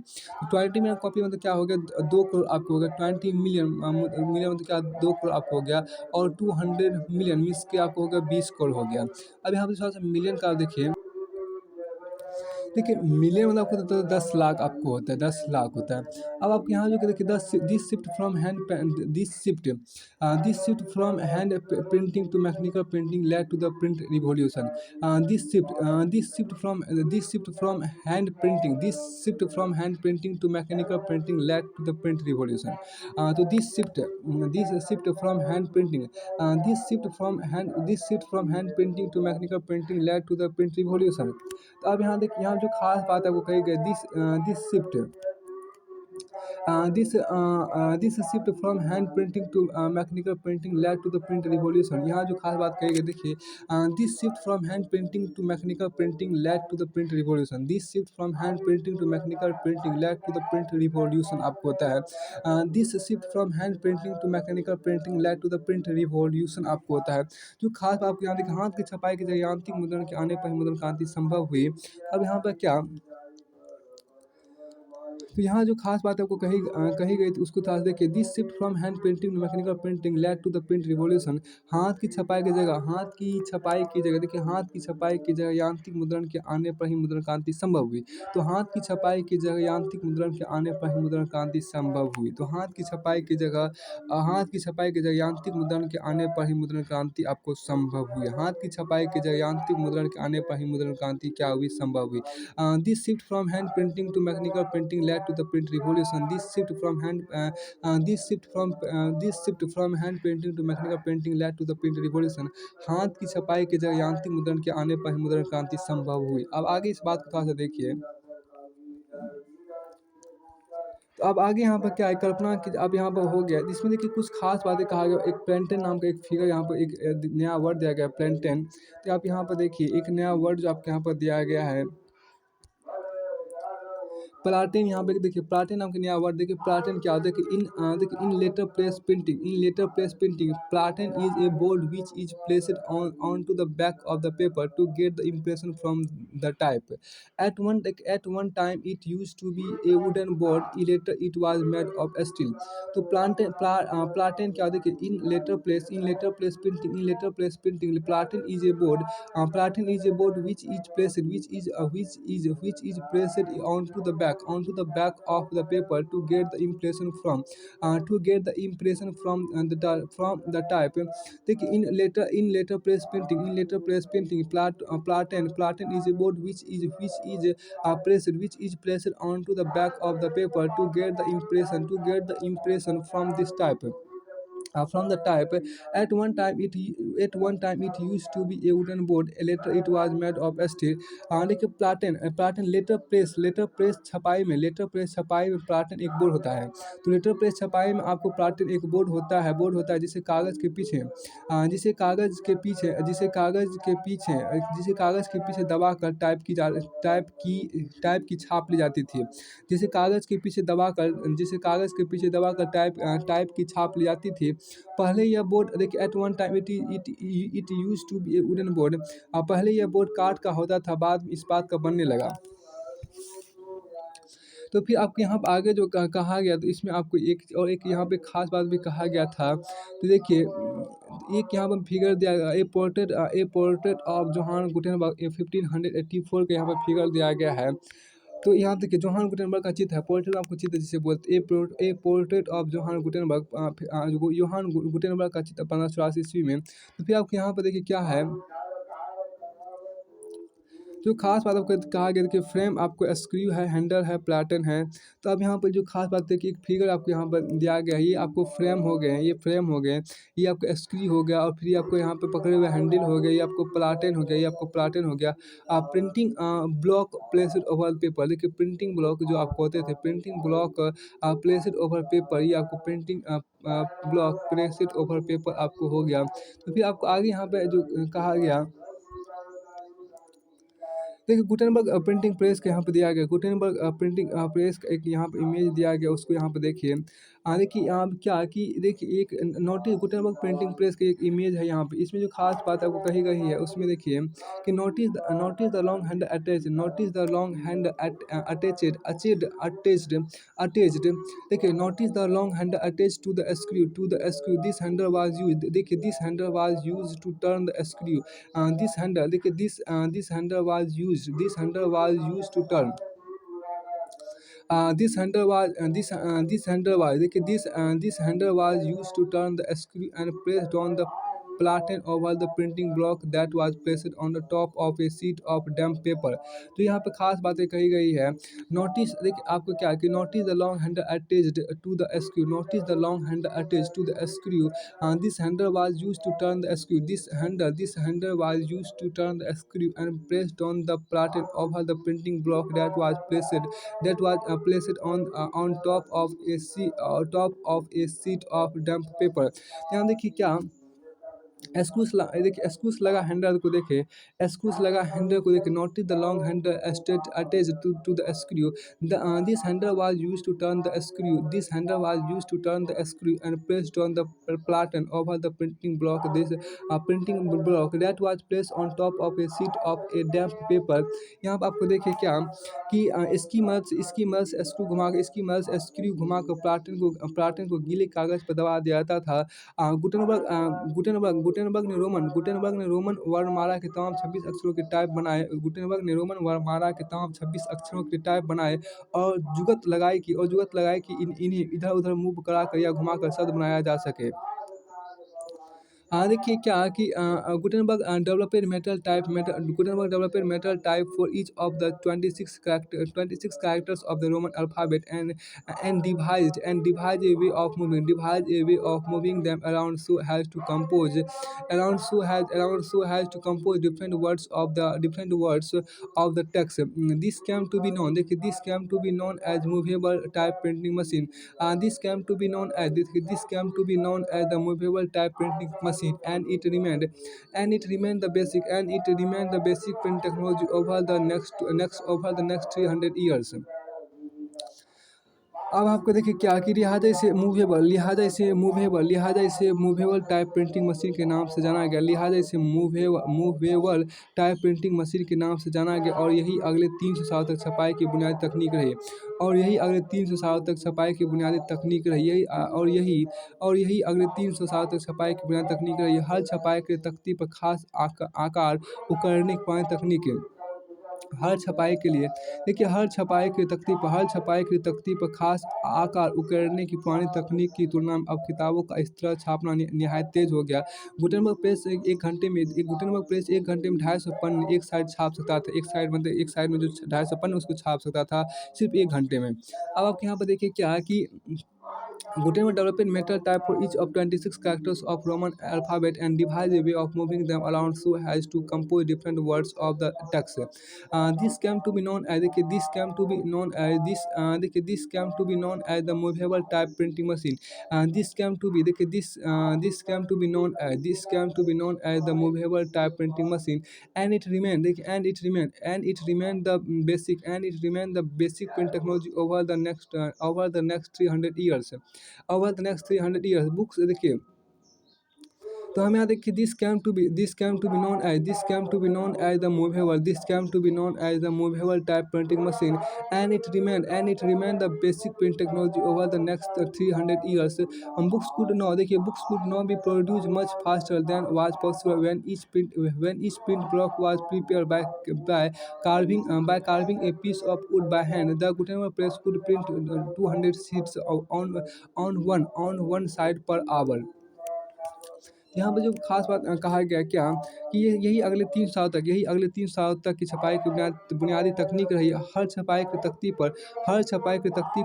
20 मिलियन कॉपी मतलब क्या हो गया 2 करोड़ आपको हो गया। 20 मिलियन मतलब क्या 2 करोड़ आपको हो गया। और 200 मिलियन मीन्स के आपको हो गया 20 करोड़ हो गया। अब यहाँ पर थोड़ा सा मिलियन का देखिए मिलियन मतलब आपको तो 10 लाख आपको होता है, 10 लाख होता है। अब आपके यहाँ जो देखिए this shift from hand printing to mechanical printing led to the print revolution. This shift from hand printing to mechanical printing led to the print revolution. तो this shift from hand printing to mechanical printing led to the print revolution. तो अब यहाँ देखिए यहाँ जो खास बात है वो कही गई this shift from hand printing to mechanical printing led to the print revolution. यहाँ जो खास बात कही गई देखिए this shift from hand printing to mechanical printing led to the print revolution. This shift from hand printing to mechanical printing led to the print revolution आपको होता है। This shift from hand printing to mechanical printing led to the print revolution आपको होता है। जो खास बात आपको यहाँ देखिए हाथ की छपाई की जगह यांत्रिक मुद्रण के आने पर ही मुद्रण क्रांति संभव हुई। अब यहाँ पर क्या तो यहाँ जो खास बात आपको कही गई थी उसको थोड़ा सा देखिए this shift from hand printing to mechanical printing led to the print revolution. हाथ की छपाई की जगह यांत्रिक मुद्रण के आने पर ही मुद्रण क्रांति संभव हुई। तो हाथ की छपाई की जगह यांत्रिक मुद्रण के आने पर ही मुद्रण क्रांति संभव हुई। तो हाथ की छपाई की जगह यांत्रिक मुद्रण के आने पर ही मुद्रण क्रांति आपको संभव हुई। हाथ की छपाई की जगह यांत्रिक मुद्रण के आने पर ही मुद्रण क्रांति क्या हुई संभव हुई। This shift from hand printing to mechanical printing led to the print revolution। This shift from hand printing to mechanical printing led to the print revolution। हाथ की छपाई की जगह यांत्रिक मुद्रण के आने पर ही मुद्रण क्रांति संभव हुई। अब आगे इस बात को थोड़ा सा देखिए। तो अब आगे यहाँ पर क्या है, कल्पना की अब यहाँ पर हो गया। इसमें देखिए कुछ खास बातें कहा गया। एक प्लेंटेन नाम का एक फिगर यहाँ पर एक नया वर्ड दिया गया है, प्लेंटेन। तो आप यहाँ पर देखिए एक नया वर्ड जो आपके यहाँ पर दिया गया है, प्लाटेन। यहाँ पे देखिए प्लाटेन नाम का नया वर्ड। देखिए प्लाटेन क्या होता है कि देखिए in letter press printing, in letter press printing platen is a board which is placed on to the back of the paper to get the impression from the type. At one time it used to be a wooden board, later it was made of steel। तो प्लाटेन क्या होता है कि in letter press printing, in letter press printing platen is a board, platen is a board which is placed onto the back of the paper to get the impression from the type। देखिए in letter press printing platen is a board which is placed onto the back of the paper to get the impression from this type, from the type। At one time it used to be a wooden board, later it was made of steel। देखिए प्लाटेन letter press छपाई में प्लाटेन एक board होता है। तो letter press छपाई में आपको प्लाटेन एक बोर्ड होता है जिसे कागज़ के पीछे दबाकर टाइप की छाप ली जाती थी। जिसे कागज़ के पीछे दबाकर टाइप की छाप ली जाती थी। पहले यह बोर्ड देखिए at one time it use to be a wooden board. पहले यह बोर्ड काठ का होता था, बाद में इस्पात का बनने लगा। तो फिर आपको यहाँ पर आगे जो कहा गया, तो इसमें आपको एक यहाँ पे खास बात भी कहा गया था। तो देखिए एक यहाँ पर फिगर दिया गया, ए पोर्ट्रेट ऑफ जोहान गुटेनबर्ग 1584 का यहाँ पर फिगर दिया गया है। तो यहाँ देखिए जोहान गुटेनबर्ग का चित्र है, पोर्ट्रेट आपको चित्र जिसे बोलते ए पोर्ट्रेट ऑफ जोहान गुटेनबर्ग का चित्र 1584 ईस्वी में। तो फिर आपको यहाँ पर देखिए क्या है, जो खास बात आपको कहा गया कि फ्रेम आपको स्क्रू है, हैंडल है, प्लाटन है। तो अब यहाँ पर जो खास बात है कि एक फिगर आपको यहाँ पर दिया गया है, ये आपको फ्रेम हो गए, ये आपको स्क्रू हो गया, और फिर आपको यहाँ पे पकड़े हुए हैंडल हो गया, ये आपको प्लाटन हो गया, ये आपको प्लाटन हो गया। Printing block placed over paper. देखिए प्रिंटिंग ब्लॉक जो आपको होते थे, printing block placed over paper, ये आपको printing block placed over paper आपको हो गया। तो फिर आपको आगे यहाँ पे जो कहा गया, देखिए गुटेनबर्ग प्रिंटिंग प्रेस का यहाँ पे दिया गया, गुटेनबर्ग प्रिंटिंग प्रेस का एक यहाँ पे इमेज दिया गया, उसको यहाँ पे देखिए। देखिए यहाँ पे क्या कि देखिए एक नोटिस गुटेनबर्ग प्रिंटिंग प्रेस की एक इमेज है यहाँ पे। इसमें जो खास बात आपको कही गई है उसमें देखिए कि notice the long hand attached. देखिए notice the long hand attach to the screw this handle was used. देखिए this handle was used to turn the screw. This handle देखिए this handle was used to turn. This handle was used to turn the screw and pressed on the platen over the printing block that was placed on the top of a sheet of damp paper। तो यहाँ पे खास बातें कही गई है। Notice देखिए आपको क्या कि notice the long handle attached to the screw, notice the long handle attached to the screw. This handle was used to turn the screw. This handle was used to turn the screw and pressed on the platen over the printing block that was placed on top of a sheet of damp paper। यहाँ देखिए क्या screws लगा handle को देखे, notice the long handle attach to the screw. This handle was used to turn the screw and pressed on the platen over the printing block that was placed on top of a sheet of a damp paper. यहाँ पर आपको देखिए क्या कि इसकी मदद से screw घुमा कर प्लाटन को गीले कागज पर दबा दिया जाता था। गुटेनबर्ग ने रोमन वर्णमाला के तमाम 26 अक्षरों के टाइप बनाए और जुगत लगाई कि इन्हें इधर उधर मूव करा कर या घुमा कर शब्द बनाया जा सके। देखिए क्या कि Gutenberg developed metal type for each of the 26 characters of the Roman alphabet and devised a way of moving them around so as to compose different words of the text. This came to be known. This came to be known as movable type printing machine. This came to be known as the movable type printing machine, and it remained the basic print technology over the next 300 years. अब आपको देखिए क्या कि लिहाजा इसे movable type printing machine के नाम से जाना गया। लिहाजा इसे मूवेबल टाइप प्रिंटिंग मशीन के नाम से जाना गया और यही अगले 300 साल तक छपाई की बुनियादी तकनीक रही। और यही अगले 300 साल तक छपाई की बुनियादी तकनीक रही। हर छपाई के तख्ती पर खास आकार उकरने की पुरानी तकनीक है। हर छपाई के लिए देखिए हर छपाई की तख्ती पर खास आकार उकेरने की पुरानी तकनीक की तुलना में अब किताबों का इस तरह छापना निहायत तेज हो गया। गुटेनबर्ग प्रेस एक घंटे में 250 पन्ने एक साइड छाप सकता था। एक साइड में जो 250 पन्ने उसको छाप सकता था सिर्फ एक घंटे में। अब आप यहाँ पर देखिए क्या है कि Gutenberg developed metal type for each of 26 characters of Roman alphabet and devised a way of moving them around so as to compose different words of the text. This came to be known as the movable type printing machine. This came to be known as the movable type printing machine, and it remained the basic print technology over the next 300 years. Books देखिए तो हम यहाँ देखिए this came to be known as the movable type printing machine and it remain the basic print technology over the next 300 years. Books could not be produce much faster than was possible when each print block was prepared by carving a piece of wood by hand. The Gutenberg press could print 200 sheets on one side per hour. यहाँ पर जो खास बात कहा गया क्या कि यही अगले 3 साल तक की छपाई की बुनियादी तकनीक रही। हर छपाई की तख्ती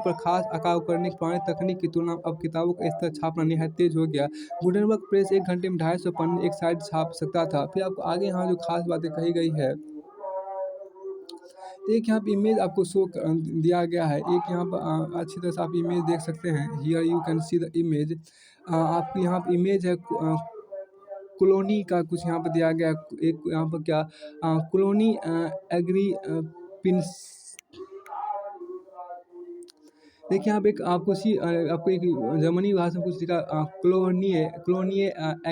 पर खास आकार करने की पुरानी तकनीक की तुलना में अब किताबों का स्तर छापना निहायत तेज हो गया। गुटेनबर्ग प्रेस एक घंटे में 250 पन्ने एक साइड छाप सकता था। फिर आपको आगे यहाँ जो खास बातें कही गई है, एक यहाँ पे इमेज आपको दिया गया है। एक यहाँ पर अच्छी तरह से आप इमेज देख सकते हैं। Here you can see the image. आपको यहाँ पे इमेज है कॉलोनी का कुछ यहाँ पर दिया गया है। एक यहाँ पर क्या कॉलोनी एग्री पिंस देखिए यहाँ पे आपको एक जर्मनी भाषा में कुछ लिखा कॉलोनी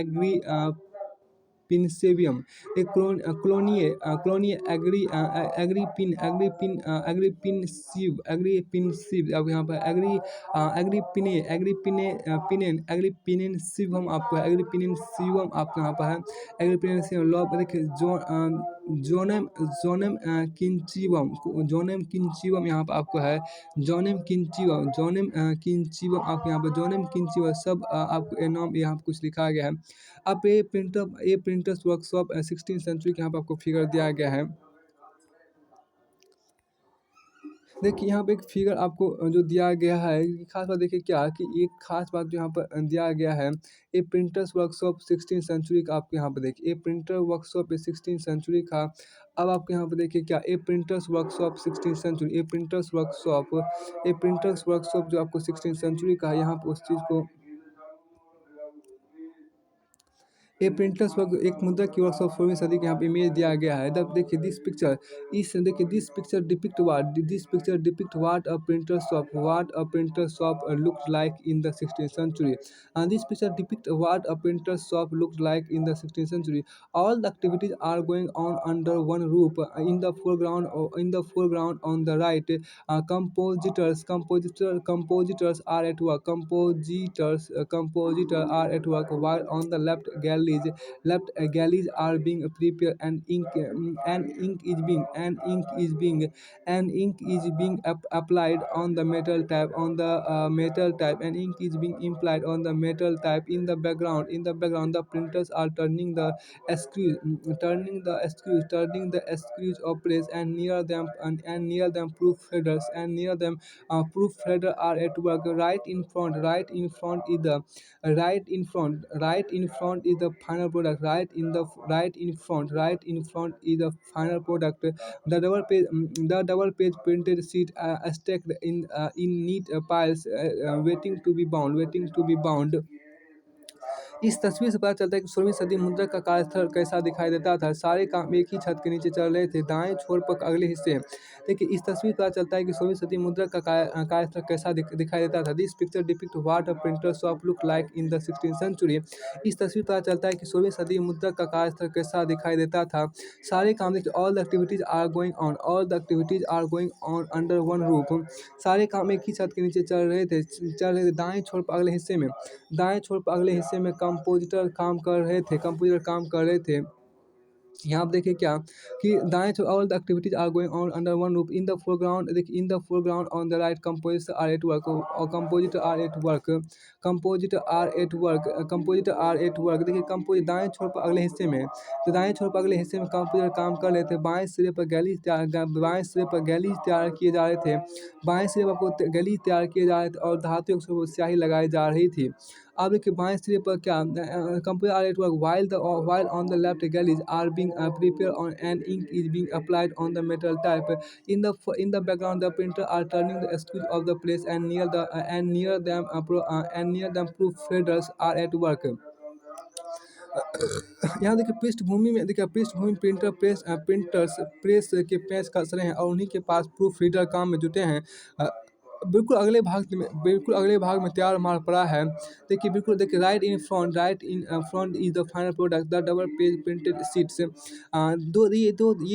एग्री पिंसेवियम एक कॉलोनी एग्रीपिनसिव। अब यहाँ पर एग्रीपिनेंसिवम आपको यहाँ पर है। एग्रीपिनेंसिवम लॉ देखिए जोनेम किंचिवम यहाँ पर आपको है। जोनेम किंचिवम आपको यहाँ पर सब आपको नाम यहाँ पर कुछ लिखा गया है। अब ये प्रिंटर्स वर्कशॉप 16th सेंचुरी के यहाँ पर आपको फिगर दिया गया है। देखिए यहाँ पे एक फिगर आपको जो दिया गया है, खास बात देखिए क्या कि एक खास बात जो यहाँ पर दिया गया है, ये प्रिंटर्स वर्कशॉप 16th सेंचुरी का आपको यहाँ पर देखिए ये प्रिंटर वर्कशॉप 16th सेंचुरी का। अब आपको यहाँ पर देखिए क्या ये प्रिंटर्स वर्कशॉप 16th सेंचुरी ये प्रिंटर्स वर्कशॉप जो आपको 16th सेंचुरी का है। यहाँ पर उस चीज़ को ये प्रिंटर्स वर्क एक मुद्रा की वर्कशॉप 16वीं सदी के यहाँ पे इमेज दिया गया है। तब देखिए this picture depict what a printer shop looked like in the 16th century. This picture depict what a printer shop looked like in the 16th century. All the activities are going on under one roof. In the foreground on the right, compositors are at work. Compositors are at work, while on the left, gallery galleys. Left galleys are being prepared, and ink is being applied on the metal type and ink is being implied on the metal type. In the background the printers are turning the screws of press, and near them proofreader are at work. Right in front is the final product. Right in front is the final product. The double page printed sheet stacked in neat piles, waiting to be bound. इस तस्वीर से पता चलता है कि 16वीं सदी मुद्रक का कार्यस्थल कैसा दिखाई देता था। सारे काम एक ही छत के नीचे चल रहे थे। दाएं छोर पर अगले हिस्से देखिए, इस तस्वीर से पता चलता है कि 16वीं सदी मुद्रक का कार्यस्थल कैसा दिखाई देता था। This picture depict what a printer shop look like in the 16th century. इस तस्वीर से पता चलता है कि 16वीं सदी मुद्रक का कार्यस्थल कैसा दिखाई देता था। सारे काम देखिए, all the activities are going on under one roof. सारे काम एक ही छत के नीचे चल रहे थे। दाएं छोर पर अगले हिस्से में कंपोजिटर काम कर रहे थे। यहाँ आप देखिए क्या कि दाएं छोर all the activities are going on under one roof. In the foreground देखिए, in the foreground on the right compositor are at work. और कंपोजिटर आर एट वर्क देखिए, कंपोज दाएं छोर पर अगले हिस्से में कंपोजिटर काम कर रहे थे। बाएं सिरे पर गैलीज तैयार किए जा रहे थे। और धातु अक्षरों पर स्याही लगाई जा रही थी। अब देखिए, बाएं सिरे पर क्या compositor are at work while on the left galleys are being prepared and ink is being applied on the metal type. In the background the printer are turning the screws of the press, and near them proofreaders are at work. यहाँ देखिए, पृष्ठभूमि printers press के पेश कस रहे हैं, और उन्हीं के पास प्रूफ रीडर काम में जुटे हैं। बिल्कुल अगले भाग में तैयार माल पड़ा है। देखिए right in front is the final product, the double page printed sheets. ये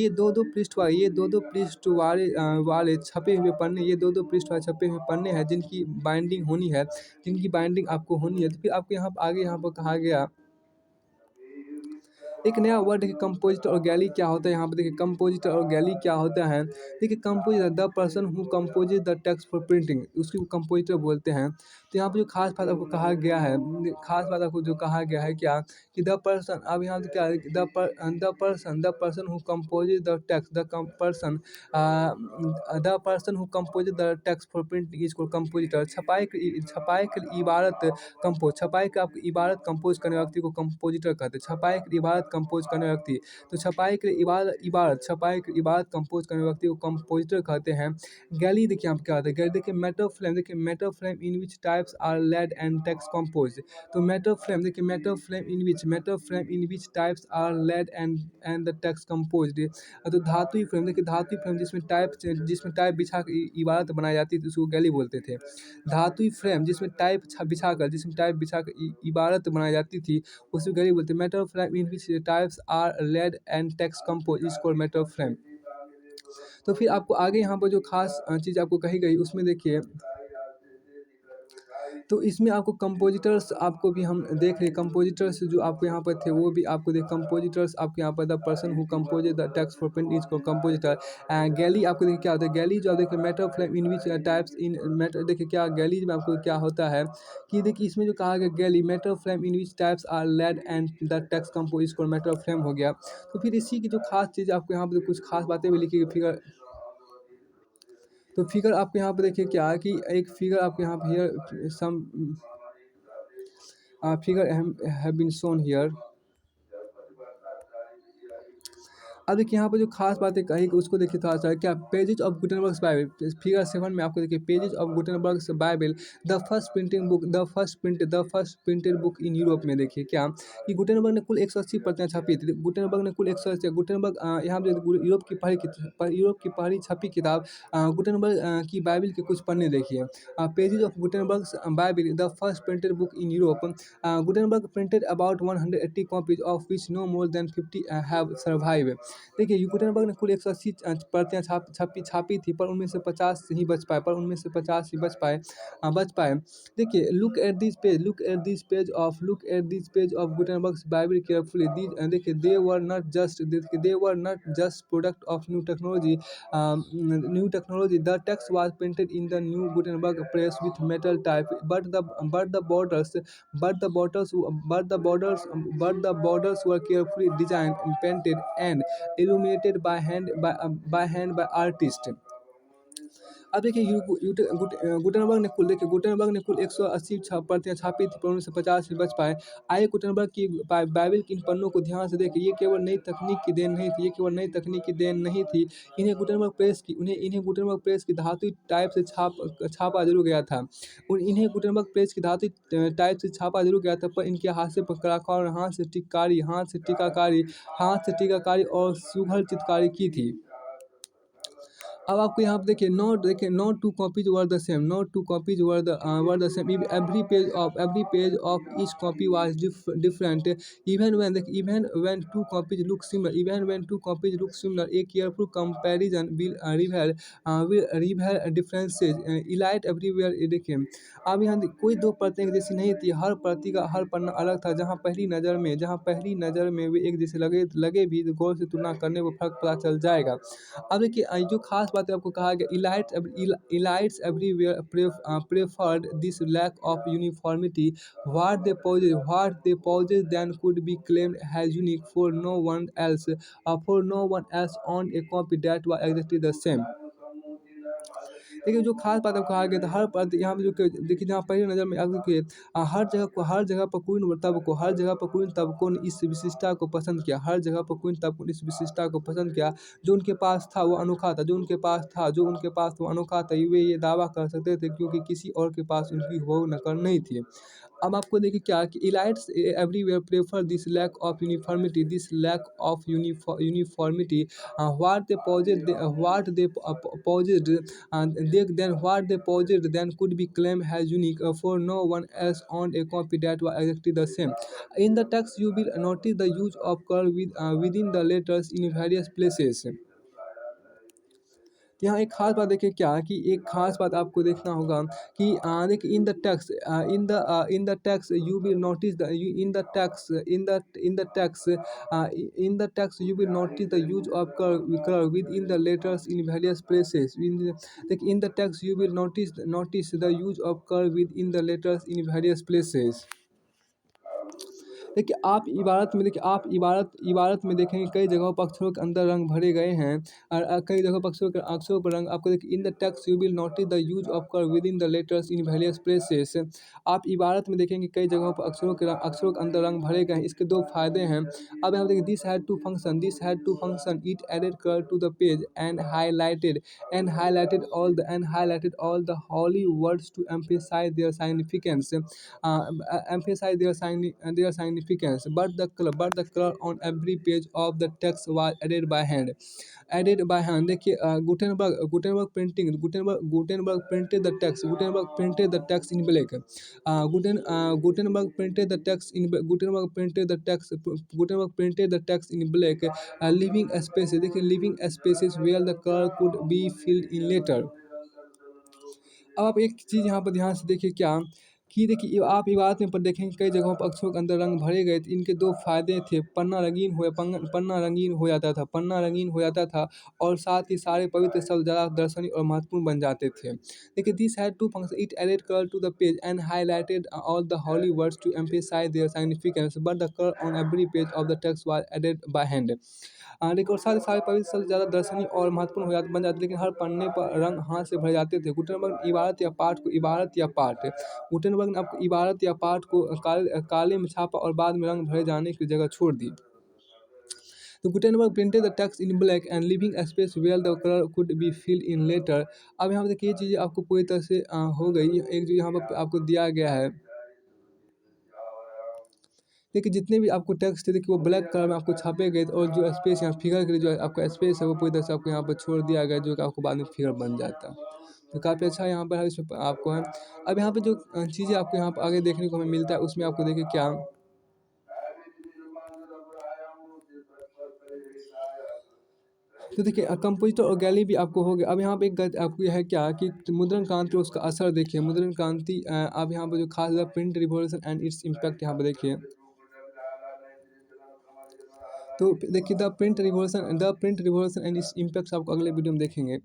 दो पृष्ठ वाले छपे हुए पन्ने हैं, जिनकी बाइंडिंग आपको होनी है। तो फिर आपको आगे यहाँ पर कहा गया एक नया वर्ड है, कंपोजिटर और गैली क्या होता है। यहाँ पे देखिए, कंपोजिटर और गैली क्या होता है। देखिए, compositor the person who composes the text for printing, उसको कंपोजिटर बोलते हैं। तो यहाँ पे जो खास बात आपको कहा गया है क्या कि द पर्सन, अब यहाँ पे क्या है, the person who composes the text, the person who composes the text for printing is called compositor. छपाई की इबारत कंपोज करने व्यक्ति को कंपोजिटर कहते हैं। छपाई की इबारत कंपोज करने व्यक्ति, तो छपाई की इबारत कंपोज करने व्यक्ति को कंपोजिटर कहते हैं। गैली देखिए यहाँ पे क्या होता है। गैली देखिए, metal flame in which types are laid and text compose. तो metal flame in which types are laid and the text compose. तो धातुई फ्रेम जिसमें टाइप बिछा कर इबारत बनाई जाती थी, उसको गैली बोलते थे। धातुई फ्रेम जिसमें टाइप बिछा कर इबारत बनाई जाती थी, उसको गैली बोलते हैं। Metal frame in which types are laid and text compose is called metal frame. तो फिर आपको आगे यहाँ पर जो खास चीज़ आपको कही गई, उसमें देखिए, तो इसमें आपको कंपोजिटर्स आपको भी हम देख रहे हैं। कंपोजिटर्स जो आपको यहाँ पर थे, वो भी आपको देख कंपोजिटर्स आपके यहाँ पर the person who composes the text for print is called compositor. Galley आपको देखिए क्या होता है। गैली जो देखिए, metal flame in which types in metal, देखिए क्या गैली में आपको क्या होता है कि देखिए, इसमें जो कहा गया galley, metal flame in which types are laid and the text compose is called metal flame हो गया। तो फिर इसी की जो खास चीज़ आपको यहाँ पर कुछ खास बातें भी लिखी गई। फिगर आपको यहाँ पे देखिए क्या है कि एक फिगर आपको यहाँ पे some figure have been shown here. अब देखिए, यहाँ पर जो खास बातें कही उसको देखिए थोड़ा सा क्या, pages of Gutenberg's Bible. Figure 7 में आपको देखिए, pages of Gutenberg's Bible, the first printed book in Europe में। देखिए क्या कि गुटेनबर्ग ने कुल 180 प्रतियाँ छपी थी। गुटेनबर्ग यहाँ पे यूरोप की पहली छपी किताब गुटेनबर्ग की बाइबल के कुछ पन्ने देखिए। Pages of Gutenberg's Bible, the first printed book in Europe. Gutenberg printed about 180 copies, of which no more than 50 have survived. देखिए गुटेनबर्ग ने कुल 180 प्रतियाँ छापी थी, पर उनमें से 50 ही बच पाए, बच पाए। देखिए look at this page of Gutenberg's Bible carefully. देखिए they were not just product of new technology. The text was printed in the new Gutenberg press with metal type, but the borders but the borders but the borders were carefully designed, painted, and illuminated by artists। अब देखिए Gutenberg ने कुल 180 प्रतियाँ छापी थी, पर उनमें से 50 ही बच पाए। आइए गुटेनबर्ग की बाइबल के इन पन्नों को ध्यान से देखिए। ये केवल नई तकनीक की देन नहीं थी। इन्हें गुटेनबर्ग प्रेस की धातु टाइप से छापा जरूर गया था। इन्हें गुटेनबर्ग प्रेस की धातु टाइप से छापा जरूर गया था, पर इनके हाथ से कलाकार हाथ से टीकाकारी और सुघड़ चित्रकारी की थी। अब आपको यहाँ पे देखिए no two copies were the same. Every page of each copy was different. Even when two copies look similar, a careful comparison will reveal differences elite everywhere. ये देखिए अब यहाँ कोई दो प्रतियाँ एक जैसी नहीं थी। हर प्रति का हर पन्ना अलग था। जहाँ पहली नज़र में वे एक जैसे लगे भी, तो गौर से तुलना करने पर फर्क पता चल जाएगा। अब देखिए जो खास बात है आपको कहा गया, elites everywhere preferred this lack of uniformity. What they possess then could be claimed has unique for no one else on a copy that was exactly the same. देखिए जो खास बात आपको कहा गया था, हर पद यहाँ पे जो देखिए जहाँ पहली नज़र में आप देखिए हर जगह पर कोई तबकों ने इस विशिष्टता को पसंद किया। जो उनके पास था वो अनोखा था। वे ये दावा कर सकते थे क्योंकि किसी और के पास उनकी हुबहू नकल नहीं थी। अब आपको देखिए क्या कि elites everywhere prefer this lack of uniformity. What they posed then could be claimed as unique, for no one else owned a copy that was exactly the same. In the text, you will notice the use of curve within the letters in various places. यहाँ एक खास बात देखिए क्या कि एक खास बात आपको देखना होगा कि देखिए in the text you will notice you will notice the use of curve within the letters in various places. देखिए in the text you will notice the use of curve within the letters in various places. देखिए इबारत में देखेंगे कई जगहों पर अक्षरों के अंदर रंग भरे गए हैं, और कई जगहों पर अक्षरों पर रंग आपको देखिए in the text you will notice the use of curve within the letters in various places. आप इबारत में देखेंगे कई जगहों पर अक्षरों के अंदर रंग भरे गए हैं। इसके दो फायदे हैं। अब यहाँ देखिए this had to function it added colour to the page and highlighted all the holy words to emphasise their significance, but the color on every page of the text was added by hand। देखिए Gutenberg printed the text in black। Gutenberg printed the text in black, leaving spaces where the color could be filled in later। अब आप एक चीज़ यहाँ पर ध्यान से देखिए क्या कि देखिए आप इबारत में पर देखेंगे कई जगहों पर अक्षरों के अंदर रंग भरे गए थे। इनके दो फायदे थे। पन्ना रंगीन हो जाता था और साथ ही सारे पवित्र शब्द ज़्यादा दर्शनीय और महत्वपूर्ण बन जाते थे। देखिए this had to function it added colour to the page and highlighted all the holy words to emphasise their significance, but the colour on every page of the text was added by hand. देखिए और सारे पवित्र शब्द ज़्यादा दर्शनीय और महत्वपूर्ण बन जाते, लेकिन हर पन्ने पर रंग हाथ से भरे जाते थे। गुटेनबर्ग इबारत या पाठ गुटेनबर्ग ने आपको इबारत या पाठ को काले में छापा और बाद में रंग भरे जाने की जगह छोड़ दी। तो Gutenberg printed the text in black and living space where the colour could be filled in later. अब यहाँ पर देखिए ये चीज़ें आपको पूरी तरह से हो गई। एक जो यहाँ पर आपको दिया गया है, देखिए जितने भी आपको टेक्स्ट थे देखिए वो ब्लैक कलर में आपको छापे गए थे, और जो स्पेस यहाँ फिगर के लिए जो आपका स्पेस है वो पूरी तरह से आपको यहाँ पर छोड़ दिया गया, जो कि आपको बाद में फिगर बन जाता। तो काफ़ी अच्छा यहाँ पर है, इसमें आपको है। अब यहाँ पे जो चीज़ें आपको यहाँ पर आगे देखने को हमें मिलता है, उसमें आपको देखिए क्या तो देखिए कंपोजिटर और गैलरी भी आपको हो गया। अब यहाँ पे एक आपको यह है क्या कि मुद्रण क्रांति और उसका असर देखिए। मुद्रण क्रांति अब यहाँ पे जो खास print revolution and its impact यहाँ पे देखिए। तो देखिए the print revolution and it's impacts आपको अगले वीडियो में देखेंगे।